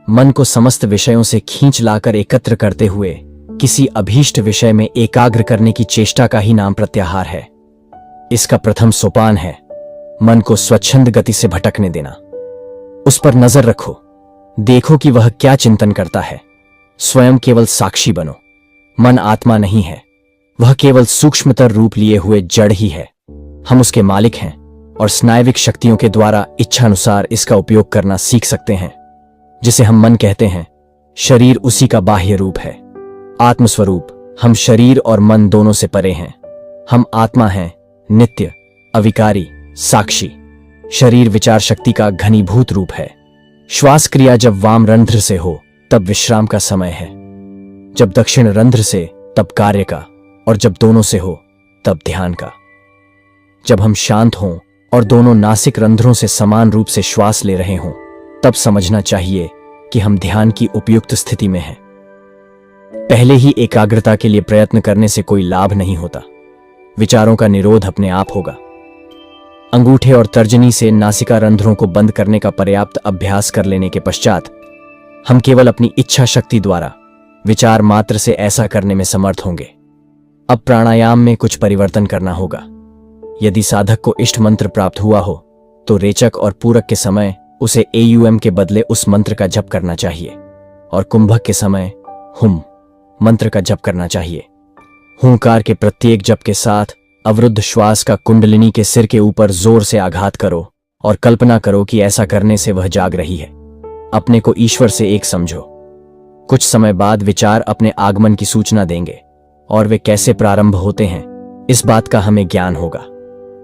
मन को समस्त विषयों से खींच लाकर एकत्र करते हुए किसी अभीष्ट विषय में एकाग्र करने की चेष्टा का ही नाम प्रत्याहार है। इसका प्रथम सोपान है मन को स्वच्छंद गति से भटकने देना। उस पर नजर रखो, देखो कि वह क्या चिंतन करता है। स्वयं केवल साक्षी बनो। मन आत्मा नहीं है, वह केवल सूक्ष्मतर रूप लिए हुए जड़ ही है। हम उसके मालिक हैं और स्नायविक शक्तियों के द्वारा इच्छानुसार इसका उपयोग करना सीख सकते हैं। जिसे हम मन कहते हैं, शरीर उसी का बाह्य रूप है। आत्मस्वरूप हम शरीर और मन दोनों से परे हैं। हम आत्मा हैं, नित्य, अविकारी, साक्षी। शरीर विचार शक्ति का घनीभूत रूप है। श्वास क्रिया जब वाम रंध्र से हो तब विश्राम का समय है, जब दक्षिण रंध्र से तब कार्य का, और जब दोनों से हो तब ध्यान का। जब हम शांत हों और दोनों नासिक रंध्रों से समान रूप से श्वास ले रहे हों तब समझना चाहिए कि हम ध्यान की उपयुक्त स्थिति में हैं। पहले ही एकाग्रता के लिए प्रयत्न करने से कोई लाभ नहीं होता। विचारों का निरोध अपने आप होगा। अंगूठे और तर्जनी से नासिका रंध्रों को बंद करने का पर्याप्त अभ्यास कर लेने के पश्चात हम केवल अपनी इच्छा शक्ति द्वारा विचार मात्र से ऐसा करने में समर्थ होंगे। अब प्राणायाम में कुछ परिवर्तन करना होगा। यदि साधक को इष्ट मंत्र प्राप्त हुआ हो तो रेचक और पूरक के समय उसे AUM के बदले उस मंत्र का जप करना चाहिए और कुंभक के समय हुम मंत्र का जप करना चाहिए। हुंकार के प्रत्येक जप के साथ अवरुद्ध श्वास का कुंडलिनी के सिर के ऊपर जोर से आघात करो और कल्पना करो कि ऐसा करने से वह जाग रही है। अपने को ईश्वर से एक समझो। कुछ समय बाद विचार अपने आगमन की सूचना देंगे और वे कैसे प्रारंभ होते हैं इस बात का हमें ज्ञान होगा।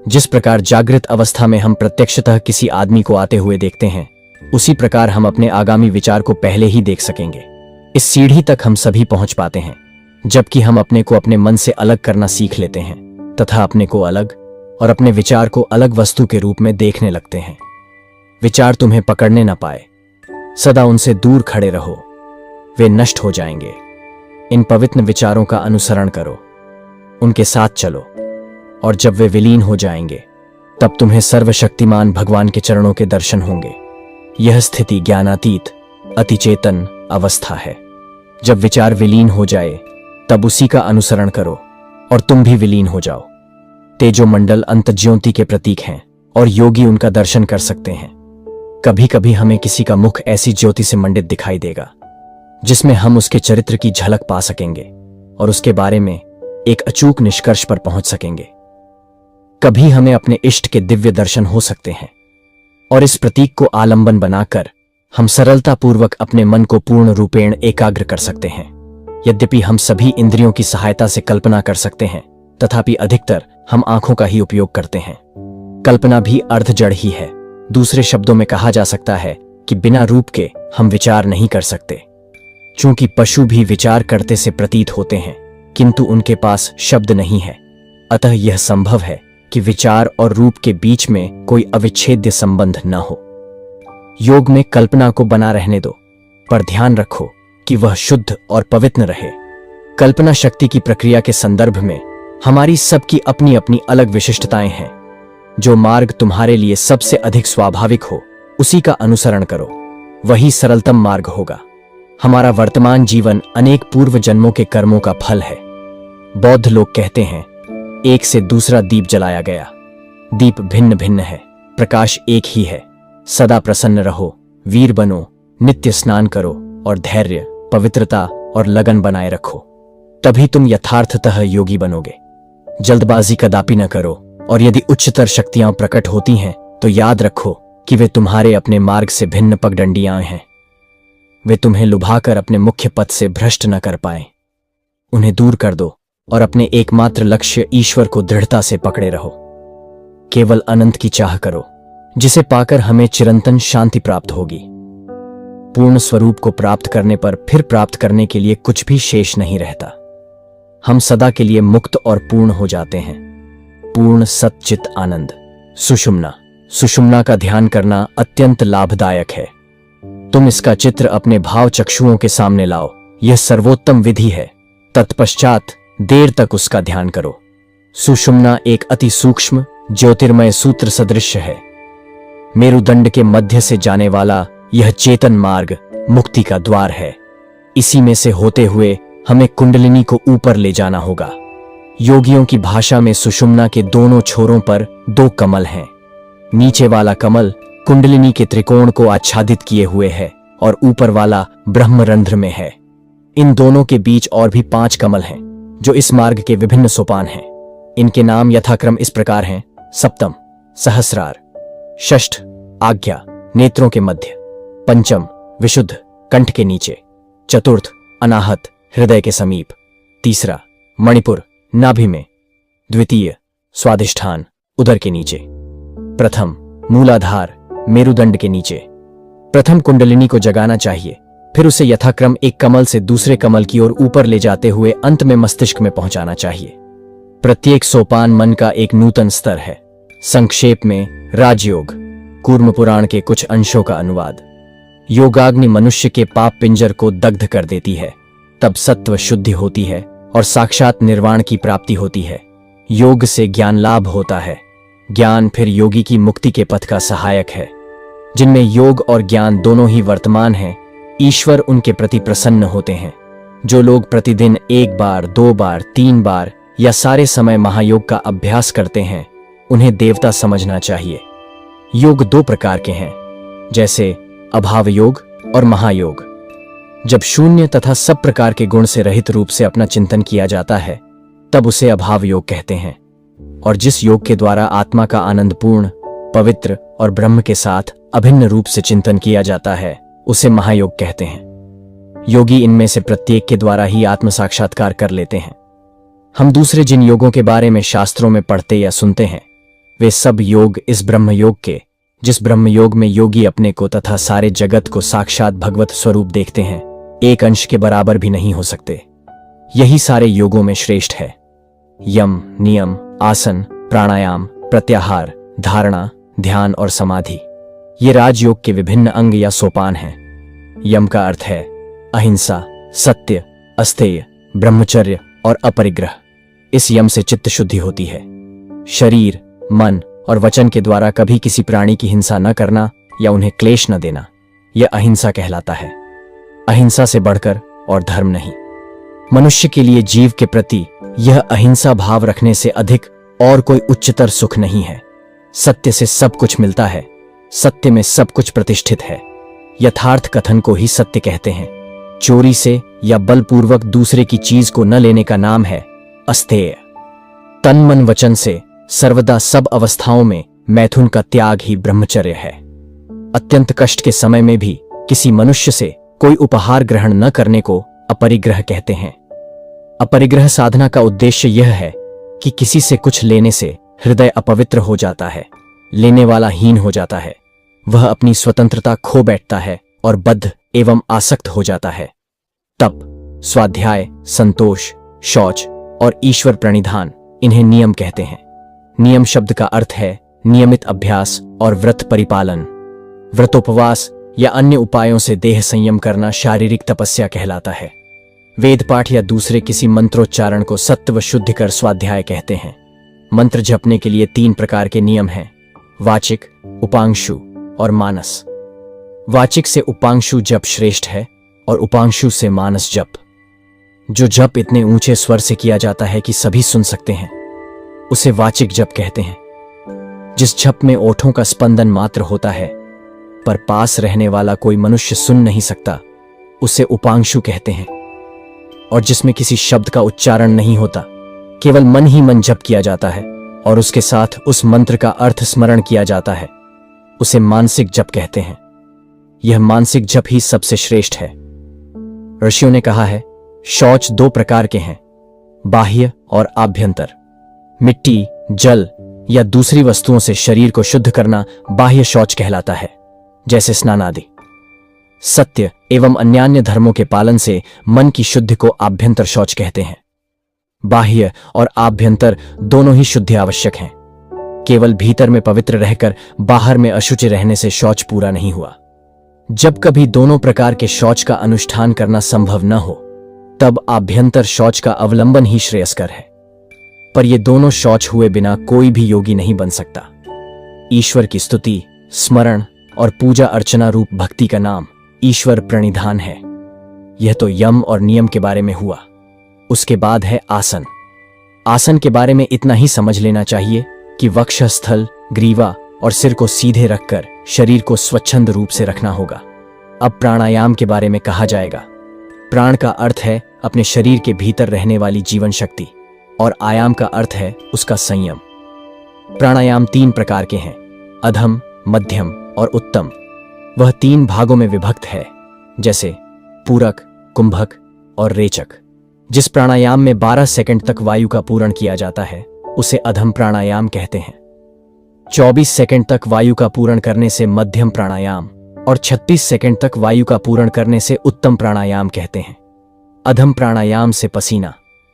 जिस प्रकार जागृत अवस्था में हम प्रत्यक्षतः किसी आदमी को आते हुए देखते हैं, उसी प्रकार हम अपने आगामी विचार को पहले ही देख सकेंगे। इस सीढ़ी तक हम सभी पहुंच पाते हैं जबकि हम अपने को अपने मन से अलग करना सीख लेते हैं तथा अपने को अलग और अपने विचार को अलग वस्तु के रूप में देखने लगते हैं। विचार तुम्हें पकड़ने न पाए, सदा उनसे दूर खड़े रहो, वे नष्ट हो जाएंगे। इन पवित्र विचारों का अनुसरण करो, उनके साथ चलो, और जब वे विलीन हो जाएंगे तब तुम्हें सर्वशक्तिमान भगवान के चरणों के दर्शन होंगे। यह स्थिति ज्ञानातीत अतिचेतन अवस्था है। जब विचार विलीन हो जाए तब उसी का अनुसरण करो और तुम भी विलीन हो जाओ। तेजोमंडल अंतज्योति के प्रतीक हैं और योगी उनका दर्शन कर सकते हैं। कभी कभी हमें किसी का मुख ऐसी ज्योति से मंडित दिखाई देगा जिसमें हम उसके चरित्र की झलक पा सकेंगे और उसके बारे में एक अचूक निष्कर्ष पर पहुंच सकेंगे। कभी हमें अपने इष्ट के दिव्य दर्शन हो सकते हैं और इस प्रतीक को आलंबन बनाकर हम सरलतापूर्वक अपने मन को पूर्ण रूपेण एकाग्र कर सकते हैं। यद्यपि हम सभी इंद्रियों की सहायता से कल्पना कर सकते हैं, तथापि अधिकतर हम आंखों का ही उपयोग करते हैं। कल्पना भी अर्ध जड़ ही है। दूसरे शब्दों में कहा जा सकता है कि बिना रूप के हम विचार नहीं कर सकते। चूंकि पशु भी विचार करते से प्रतीत होते हैं किंतु उनके पास शब्द नहीं है, अतः यह संभव है कि विचार और रूप के बीच में कोई अविच्छेद्य संबंध न हो। योग में कल्पना को बना रहने दो, पर ध्यान रखो कि वह शुद्ध और पवित्र रहे। कल्पना शक्ति की प्रक्रिया के संदर्भ में हमारी सबकी अपनी अपनी अलग विशिष्टताएं हैं। जो मार्ग तुम्हारे लिए सबसे अधिक स्वाभाविक हो उसी का अनुसरण करो, वही सरलतम मार्ग होगा। हमारा वर्तमान जीवन अनेक पूर्व जन्मों के कर्मों का फल है। बौद्ध लोग कहते हैं, एक से दूसरा दीप जलाया गया। दीप भिन्न भिन्न है, प्रकाश एक ही है। सदा प्रसन्न रहो, वीर बनो, नित्य स्नान करो और धैर्य, पवित्रता और लगन बनाए रखो, तभी तुम यथार्थतः योगी बनोगे। जल्दबाजी कदापि न करो, और यदि उच्चतर शक्तियां प्रकट होती हैं तो याद रखो कि वे तुम्हारे अपने मार्ग से भिन्न पगडंडियां हैं। वे तुम्हें लुभाकर अपने मुख्य पथ से भ्रष्ट न कर पाए। उन्हें दूर कर दो और अपने एकमात्र लक्ष्य ईश्वर को दृढ़ता से पकड़े रहो। केवल अनंत की चाह करो, जिसे पाकर हमें चिरंतन शांति प्राप्त होगी। पूर्ण स्वरूप को प्राप्त करने पर फिर प्राप्त करने के लिए कुछ भी शेष नहीं रहता। हम सदा के लिए मुक्त और पूर्ण हो जाते हैं। पूर्ण सच्चित आनंद। सुषुम्ना। सुषुम्ना का ध्यान करना अत्यंत लाभदायक है। तुम इसका चित्र अपने भाव चक्षुओं के सामने लाओ, यह सर्वोत्तम विधि है। तत्पश्चात देर तक उसका ध्यान करो। सुषुम्ना एक अति सूक्ष्म ज्योतिर्मय सूत्र सदृश है। मेरुदंड के मध्य से जाने वाला यह चेतन मार्ग मुक्ति का द्वार है। इसी में से होते हुए हमें कुंडलिनी को ऊपर ले जाना होगा। योगियों की भाषा में सुषुम्ना के दोनों छोरों पर दो कमल हैं। नीचे वाला कमल कुंडलिनी के त्रिकोण को आच्छादित किए हुए है और ऊपर वाला ब्रह्मरंध्र में है। इन दोनों के बीच और भी 5 कमल हैं, जो इस मार्ग के विभिन्न सोपान हैं। इनके नाम यथाक्रम इस प्रकार हैं: सप्तम सहस्रार, षष्ठ आज्ञा नेत्रों के मध्य, पंचम विशुद्ध कंठ के नीचे, चतुर्थ अनाहत हृदय के समीप, तीसरा मणिपुर नाभि में, द्वितीय स्वादिष्ठान उदर के नीचे, प्रथम मूलाधार मेरुदंड के नीचे। प्रथम कुंडलिनी को जगाना चाहिए, फिर उसे यथाक्रम एक कमल से दूसरे कमल की ओर ऊपर ले जाते हुए अंत में मस्तिष्क में पहुंचाना चाहिए। प्रत्येक सोपान मन का एक नूतन स्तर है। संक्षेप में राजयोग, कूर्म पुराण के कुछ अंशों का अनुवाद। योगाग्नि मनुष्य के पाप पिंजर को दग्ध कर देती है, तब सत्व शुद्धि होती है और साक्षात निर्वाण की प्राप्ति होती है। योग से ज्ञान लाभ होता है। ज्ञान फिर योगी की मुक्ति के पथ का सहायक है। जिनमें योग और ज्ञान दोनों ही वर्तमान हैं, ईश्वर उनके प्रति प्रसन्न होते हैं। जो लोग प्रतिदिन 1 बार, 2 बार, 3 बार या सारे समय महायोग का अभ्यास करते हैं, उन्हें देवता समझना चाहिए। योग 2 प्रकार के हैं, जैसे अभाव योग और महायोग। जब शून्य तथा सब प्रकार के गुण से रहित रूप से अपना चिंतन किया जाता है, तब उसे अभाव योग कहते हैं। और जिस योग के द्वारा आत्मा का आनंदपूर्ण, पवित्र और ब्रह्म के साथ अभिन्न रूप से चिंतन किया जाता है, उसे महायोग कहते हैं। योगी इनमें से प्रत्येक के द्वारा ही आत्म साक्षात्कार कर लेते हैं। हम दूसरे जिन योगों के बारे में शास्त्रों में पढ़ते या सुनते हैं, वे सब योग इस ब्रह्म योग के, जिस ब्रह्म योग में योगी अपने को तथा सारे जगत को साक्षात भगवत स्वरूप देखते हैं, एक अंश के बराबर भी नहीं हो सकते। यही सारे योगों में श्रेष्ठ है। यम, नियम, आसन, प्राणायाम, प्रत्याहार, धारणा, ध्यान और समाधि, ये राजयोग के विभिन्न अंग या सोपान हैं। यम का अर्थ है अहिंसा, सत्य, अस्तेय, ब्रह्मचर्य और अपरिग्रह। इस यम से चित्त शुद्धि होती है। शरीर, मन और वचन के द्वारा कभी किसी प्राणी की हिंसा न करना या उन्हें क्लेश न देना, यह अहिंसा कहलाता है। अहिंसा से बढ़कर और धर्म नहीं। मनुष्य के लिए जीव के प्रति यह अहिंसा भाव रखने से अधिक और कोई उच्चतर सुख नहीं है। सत्य से सब कुछ मिलता है। सत्य में सब कुछ प्रतिष्ठित है। यथार्थ कथन को ही सत्य कहते हैं। चोरी से या बलपूर्वक दूसरे की चीज को न लेने का नाम है अस्तेय। तन मन वचन से सर्वदा सब अवस्थाओं में मैथुन का त्याग ही ब्रह्मचर्य है। अत्यंत कष्ट के समय में भी किसी मनुष्य से कोई उपहार ग्रहण न करने को अपरिग्रह कहते हैं। अपरिग्रह साधना का उद्देश्य यह है कि किसी से कुछ लेने से हृदय अपवित्र हो जाता है, लेने वाला हीन हो जाता है, वह अपनी स्वतंत्रता खो बैठता है और बद्ध एवं आसक्त हो जाता है। तप, स्वाध्याय, संतोष, शौच और ईश्वर प्रणिधान, इन्हें नियम कहते हैं। नियम शब्द का अर्थ है नियमित अभ्यास और व्रत परिपालन। व्रतोपवास या अन्य उपायों से देह संयम करना शारीरिक तपस्या कहलाता है। वेद पाठ या दूसरे किसी मंत्रोच्चारण को सत्व शुद्धि कर स्वाध्याय कहते हैं। मंत्र जपने के लिए 3 प्रकार के नियम हैं: वाचिक, उपांशु और मानस। वाचिक से उपांशु जप श्रेष्ठ है और उपांशु से मानस जप। जो जप इतने ऊंचे स्वर से किया जाता है कि सभी सुन सकते हैं, उसे वाचिक जप कहते हैं। जिस जप में ओठों का स्पंदन मात्र होता है पर पास रहने वाला कोई मनुष्य सुन नहीं सकता, उसे उपांशु कहते हैं। और जिसमें किसी शब्द का उच्चारण नहीं होता, केवल मन ही मन जप किया जाता है और उसके साथ उस मंत्र का अर्थ स्मरण किया जाता है, उसे मानसिक जप कहते हैं। यह मानसिक जप ही सबसे श्रेष्ठ है। ऋषियों ने कहा है, शौच 2 प्रकार के हैं, बाह्य और आभ्यंतर। मिट्टी, जल या दूसरी वस्तुओं से शरीर को शुद्ध करना बाह्य शौच कहलाता है, जैसे स्नान आदि। सत्य एवं अन्यान्य धर्मों के पालन से मन की शुद्धि को आभ्यंतर शौच कहते हैं। बाह्य और आभ्यंतर दोनों ही शुद्धि आवश्यक हैं। केवल भीतर में पवित्र रहकर बाहर में अशुचि रहने से शौच पूरा नहीं हुआ। जब कभी दोनों प्रकार के शौच का अनुष्ठान करना संभव न हो, तब आभ्यंतर शौच का अवलंबन ही श्रेयस्कर है। पर ये दोनों शौच हुए बिना कोई भी योगी नहीं बन सकता। ईश्वर की स्तुति, स्मरण और पूजा अर्चना रूप भक्ति का नाम ईश्वर प्रणिधान है। यह तो यम और नियम के बारे में हुआ। उसके बाद है आसन। आसन के बारे में इतना ही समझ लेना चाहिए कि वक्षस्थल, ग्रीवा और सिर को सीधे रखकर शरीर को स्वच्छंद रूप से रखना होगा। अब प्राणायाम के बारे में कहा जाएगा। प्राण का अर्थ है अपने शरीर के भीतर रहने वाली जीवन शक्ति और आयाम का अर्थ है उसका संयम। प्राणायाम 3 प्रकार के हैं, अधम, मध्यम और उत्तम। वह 3 भागों में विभक्त है, जैसे पूरक, कुंभक और रेचक। जिस प्राणायाम में 12 सेकंड तक वायु का पूरण किया जाता है, उसे अधम प्राणायाम कहते हैं। 24 सेकंड तक वायु का पूरण करने से मध्यम प्राणायाम और 36 सेकंड तक वायु का पूरण करने से उत्तम प्राणायाम कहते हैं। अधम प्राणायाम से पसीना,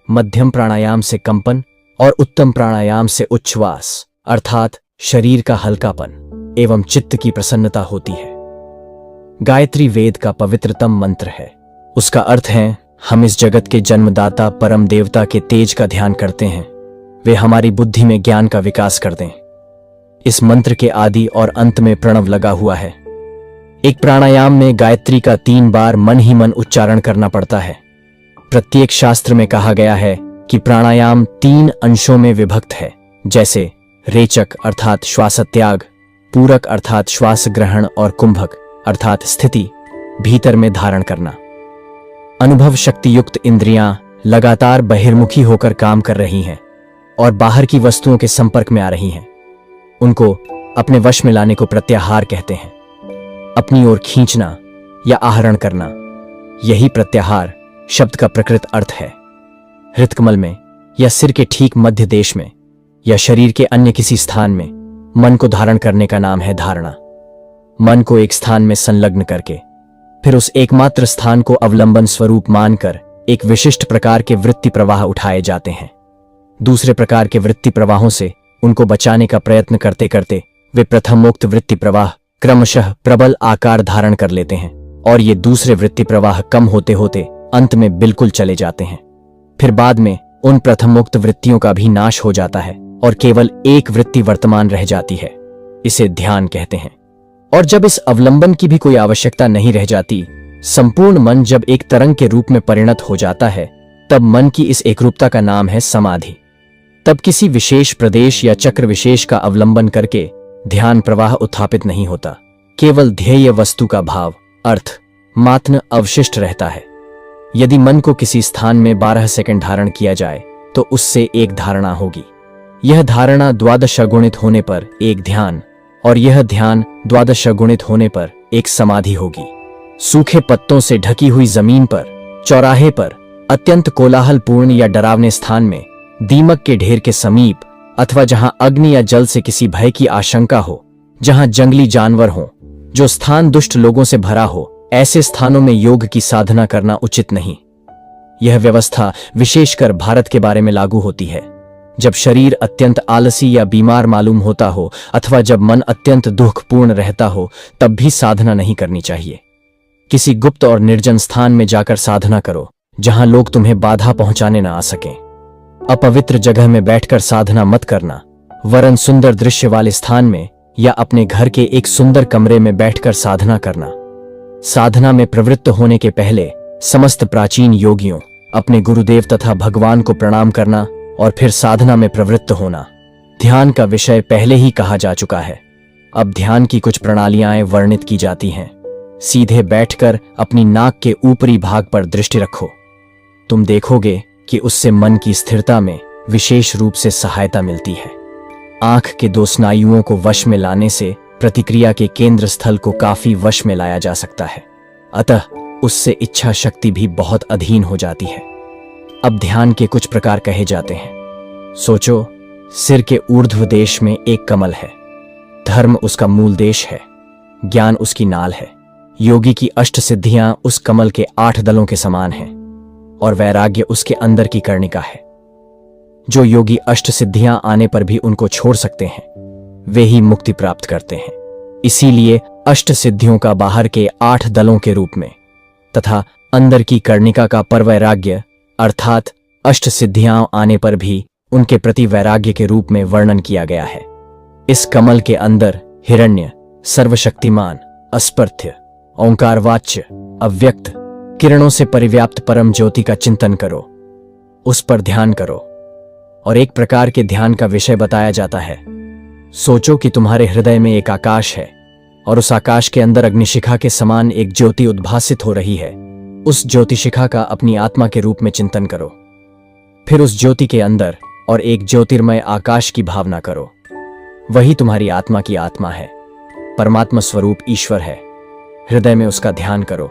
मध्यम प्राणायाम से कंपन और उत्तम प्राणायाम से उच्छ्वास अर्थात शरीर का हल्कापन एवं चित्त की प्रसन्नता होती है। गायत्री वेद का पवित्रतम मंत्र है। उसका अर्थ है, हम इस जगत के जन्मदाता परम देवता के तेज का ध्यान करते हैं, वे हमारी बुद्धि में ज्ञान का विकास कर दें। इस मंत्र के आदि और अंत में प्रणव लगा हुआ है। एक प्राणायाम में गायत्री का 3 बार मन ही मन उच्चारण करना पड़ता है। प्रत्येक शास्त्र में कहा गया है कि प्राणायाम 3 अंशों में विभक्त है, जैसे रेचक अर्थात श्वास त्याग, पूरक अर्थात श्वास ग्रहण और कुंभक अर्थात स्थिति भीतर में धारण करना। अनुभव शक्ति युक्त इंद्रियां लगातार बहिर्मुखी होकर काम कर रही हैं और बाहर की वस्तुओं के संपर्क में आ रही हैं। उनको अपने वश में लाने को प्रत्याहार कहते हैं। अपनी ओर खींचना या आहरण करना, यही प्रत्याहार शब्द का प्रकृत अर्थ है। हृत्कमल में या सिर के ठीक मध्य देश में या शरीर के अन्य किसी स्थान में मन को धारण करने का नाम है धारणा। मन को एक स्थान में संलग्न करके फिर उस एकमात्र स्थान को अवलंबन स्वरूप मानकर एक विशिष्ट प्रकार के वृत्ति प्रवाह उठाए जाते हैं। दूसरे प्रकार के वृत्ति प्रवाहों से उनको बचाने का प्रयत्न करते करते वे प्रथमोक्त वृत्ति प्रवाह क्रमशः प्रबल आकार धारण कर लेते हैं और ये दूसरे वृत्ति प्रवाह कम होते होते अंत में बिल्कुल चले जाते हैं। फिर बाद में उन प्रथमोक्त वृत्तियों का भी नाश हो जाता है और केवल एक वृत्ति वर्तमान रह जाती है। इसे ध्यान कहते हैं। और जब इस अवलंबन की भी कोई आवश्यकता नहीं रह जाती, संपूर्ण मन जब एक तरंग के रूप में परिणत हो जाता है, तब मन की इस एकरूपता का नाम है समाधि। तब किसी विशेष प्रदेश या चक्र विशेष का अवलंबन करके ध्यान प्रवाह उत्थापित नहीं होता, केवल ध्येय वस्तु का भाव अर्थ मात्र अवशिष्ट रहता है। यदि मन को किसी स्थान में 12 सेकंड धारण किया जाए तो उससे एक धारणा होगी। यह धारणा 12 गुणित होने पर एक ध्यान और यह ध्यान 12 गुणित होने पर एक समाधि होगी। सूखे पत्तों से ढकी हुई जमीन पर, चौराहे पर, अत्यंत कोलाहलपूर्ण या डरावने स्थान में, दीमक के ढेर के समीप अथवा जहां अग्नि या जल से किसी भय की आशंका हो, जहां जंगली जानवर हो, जो स्थान दुष्ट लोगों से भरा हो, ऐसे स्थानों में योग की साधना करना उचित नहीं। यह व्यवस्था विशेषकर भारत के बारे में लागू होती है। जब शरीर अत्यंत आलसी या बीमार मालूम होता हो अथवा जब मन अत्यंत दुखपूर्ण रहता हो, तब भी साधना नहीं करनी चाहिए। किसी गुप्त और निर्जन स्थान में जाकर साधना करो, जहां लोग तुम्हें बाधा पहुंचाने न आ सकें। अपवित्र जगह में बैठकर साधना मत करना, वरन सुंदर दृश्य वाले स्थान में या अपने घर के एक सुंदर कमरे में बैठकर साधना करना। साधना में प्रवृत्त होने के पहले समस्त प्राचीन योगियों, अपने गुरुदेव तथा भगवान को प्रणाम करना और फिर साधना में प्रवृत्त होना। ध्यान का विषय पहले ही कहा जा चुका है। अब ध्यान की कुछ प्रणालियां वर्णित की जाती हैं। सीधे बैठकर अपनी नाक के ऊपरी भाग पर दृष्टि रखो। तुम देखोगे कि उससे मन की स्थिरता में विशेष रूप से सहायता मिलती है। आंख के दो स्नायुओं को वश में लाने से प्रतिक्रिया के केंद्र स्थल को काफी वश में लाया जा सकता है, अतः उससे इच्छा शक्ति भी बहुत अधीन हो जाती है। अब ध्यान के कुछ प्रकार कहे जाते हैं। सोचो, सिर के ऊर्ध्व देश में एक कमल है। धर्म उसका मूल देश है, ज्ञान उसकी नाल है। योगी की अष्ट सिद्धियां उस कमल के 8 दलों के समान हैं और वैराग्य उसके अंदर की कर्णिका है। जो योगी अष्ट सिद्धियां आने पर भी उनको छोड़ सकते हैं, वे ही मुक्ति प्राप्त करते हैं। इसीलिए अष्ट सिद्धियों का बाहर के 8 दलों के रूप में तथा अंदर की कर्णिका का पर वैराग्य अर्थात अष्ट सिद्धियां आने पर भी उनके प्रति वैराग्य के रूप में वर्णन किया गया है। इस कमल के अंदर हिरण्य, सर्वशक्तिमान, अस्पर्ध्य, ओंकारवाच्य, अव्यक्त किरणों से परिव्याप्त परम ज्योति का चिंतन करो, उस पर ध्यान करो। और एक प्रकार के ध्यान का विषय बताया जाता है। सोचो कि तुम्हारे हृदय में एक आकाश है और उस आकाश के अंदर अग्निशिखा के समान एक ज्योति उद्भासित हो रही है। उस ज्योतिशिखा का अपनी आत्मा के रूप में चिंतन करो। फिर उस ज्योति के अंदर और एक ज्योतिर्मय आकाश की भावना करो। वही तुम्हारी आत्मा की आत्मा है, परमात्मा स्वरूप ईश्वर है। हृदय में उसका ध्यान करो।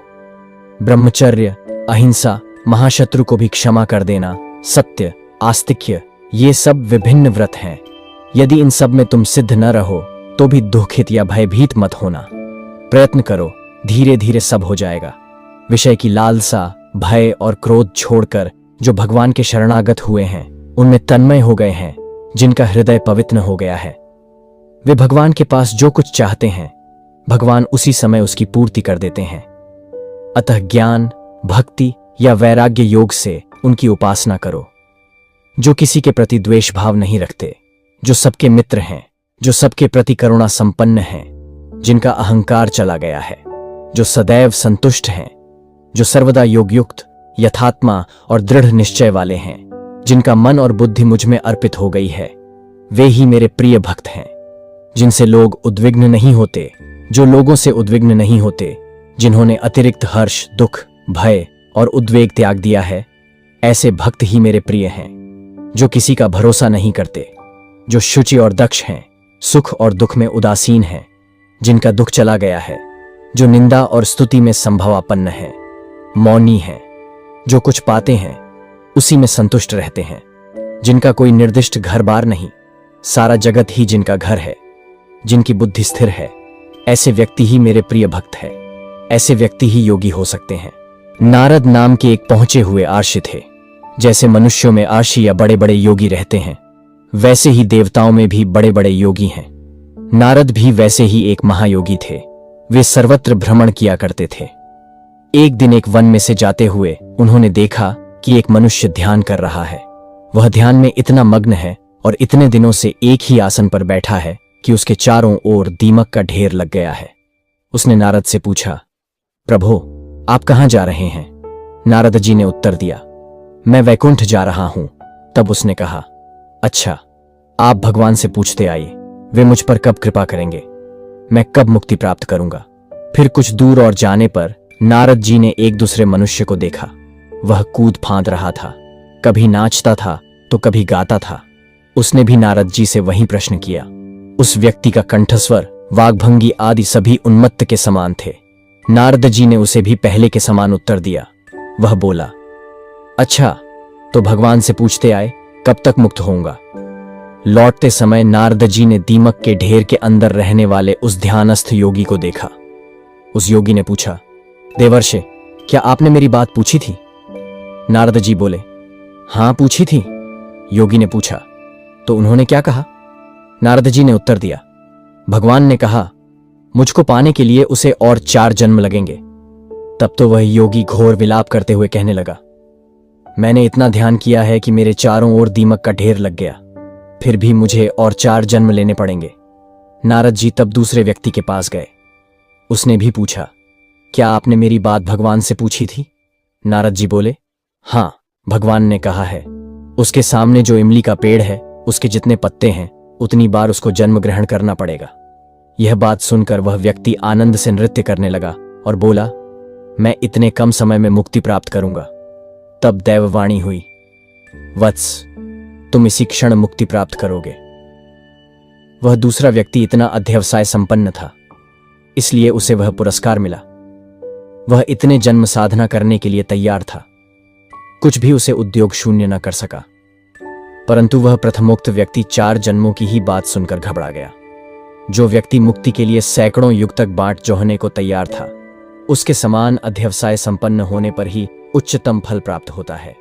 ब्रह्मचर्य, अहिंसा, महाशत्रु को भी क्षमा कर देना, सत्य, आस्तिक्य, ये सब विभिन्न व्रत हैं। यदि इन सब में तुम सिद्ध न रहो तो भी दुखित या भयभीत मत होना। प्रयत्न करो, धीरे धीरे सब हो जाएगा। विषय की लालसा, भय और क्रोध छोड़कर जो भगवान के शरणागत हुए हैं, उनमें तन्मय हो गए हैं, जिनका हृदय पवित्र हो गया है, वे भगवान के पास जो कुछ चाहते हैं, भगवान उसी समय उसकी पूर्ति कर देते हैं। अतः ज्ञान, भक्ति या वैराग्य योग से उनकी उपासना करो। जो किसी के प्रति द्वेष भाव नहीं रखते, जो सबके मित्र हैं, जो सबके प्रति करुणा संपन्न हैं, जिनका अहंकार चला गया है, जो सदैव संतुष्ट हैं, जो सर्वदा योगयुक्त, यथात्मा और दृढ़ निश्चय वाले हैं, जिनका मन और बुद्धि मुझ में अर्पित हो गई है, वे ही मेरे प्रिय भक्त हैं। जिनसे लोग उद्विग्न नहीं होते, जो लोगों से उद्विग्न नहीं होते, जिन्होंने अतिरिक्त हर्ष, दुख, भय और उद्वेग त्याग दिया है, ऐसे भक्त ही मेरे प्रिय हैं। जो किसी का भरोसा नहीं करते, जो शुचि और दक्ष हैं, सुख और दुख में उदासीन हैं, जिनका दुख चला गया है, जो निंदा और स्तुति में संभवापन्न है, मौनी हैं, जो कुछ पाते हैं उसी में संतुष्ट रहते हैं, जिनका कोई निर्दिष्ट घर बार नहीं, सारा जगत ही जिनका घर है, जिनकी बुद्धि स्थिर है, ऐसे व्यक्ति ही मेरे प्रिय भक्त है। ऐसे व्यक्ति ही योगी हो सकते हैं। नारद नाम के एक पहुंचे हुए आर्षि थे। जैसे मनुष्यों में आर्षि या बड़े बड़े योगी रहते हैं, वैसे ही देवताओं में भी बड़े बड़े योगी हैं। नारद भी वैसे ही एक महायोगी थे। वे सर्वत्र भ्रमण किया करते थे। एक दिन एक वन में से जाते हुए उन्होंने देखा कि एक मनुष्य ध्यान कर रहा है। वह ध्यान में इतना मग्न है और इतने दिनों से एक ही आसन पर बैठा है कि उसके चारों ओर दीमक का ढेर लग गया है। उसने नारद से पूछा, प्रभो, आप कहां जा रहे हैं? नारद जी ने उत्तर दिया, मैं वैकुंठ जा रहा हूं। तब उसने कहा, अच्छा, आप भगवान से पूछते आइए, वे मुझ पर कब कृपा करेंगे, मैं कब मुक्ति प्राप्त करूंगा। फिर कुछ दूर और जाने पर नारद जी ने एक दूसरे मनुष्य को देखा। वह कूद फांद रहा था, कभी नाचता था तो कभी गाता था। उसने भी नारद जी से वही प्रश्न किया। उस व्यक्ति का कंठस्वर, वाग्भंगी आदि सभी उन्मत्त के समान थे। नारद जी ने उसे भी पहले के समान उत्तर दिया। वह बोला, अच्छा, तो भगवान से पूछते आए, कब तक मुक्त होऊंगा। लौटते समय नारद जी ने दीमक के ढेर के अंदर रहने वाले उस ध्यानस्थ योगी को देखा। उस योगी ने पूछा, देवर्षि, क्या आपने मेरी बात पूछी थी? नारद जी बोले, हां, पूछी थी। योगी ने पूछा, तो उन्होंने क्या कहा? नारद जी ने उत्तर दिया, भगवान ने कहा, मुझको पाने के लिए उसे और 4 जन्म लगेंगे। तब तो वह योगी घोर विलाप करते हुए कहने लगा, मैंने इतना ध्यान किया है कि मेरे चारों ओर दीमक का ढेर लग गया, फिर भी मुझे और 4 जन्म लेने पड़ेंगे। नारद जी तब दूसरे व्यक्ति के पास गए। उसने भी पूछा, क्या आपने मेरी बात भगवान से पूछी थी? नारद जी बोले, हाँ, भगवान ने कहा है उसके सामने जो इमली का पेड़ है उसके जितने पत्ते हैं उतनी बार उसको जन्म ग्रहण करना पड़ेगा। यह बात सुनकर वह व्यक्ति आनंद से नृत्य करने लगा और बोला, मैं इतने कम समय में मुक्ति प्राप्त करूंगा। तब दैववाणी हुई, वत्स, तुम इसी क्षण मुक्ति प्राप्त करोगे। वह दूसरा व्यक्ति इतना अध्यवसाय संपन्न था, इसलिए उसे वह पुरस्कार मिला। वह इतने जन्म साधना करने के लिए तैयार था, कुछ भी उसे उद्योग शून्य न कर सका। परंतु वह प्रथमोक्त व्यक्ति 4 जन्मों की ही बात सुनकर घबरा गया। जो व्यक्ति मुक्ति के लिए सैकड़ों युग तक बाट जोहने को तैयार था, उसके समान अध्यवसाय संपन्न होने पर ही उच्चतम फल प्राप्त होता है।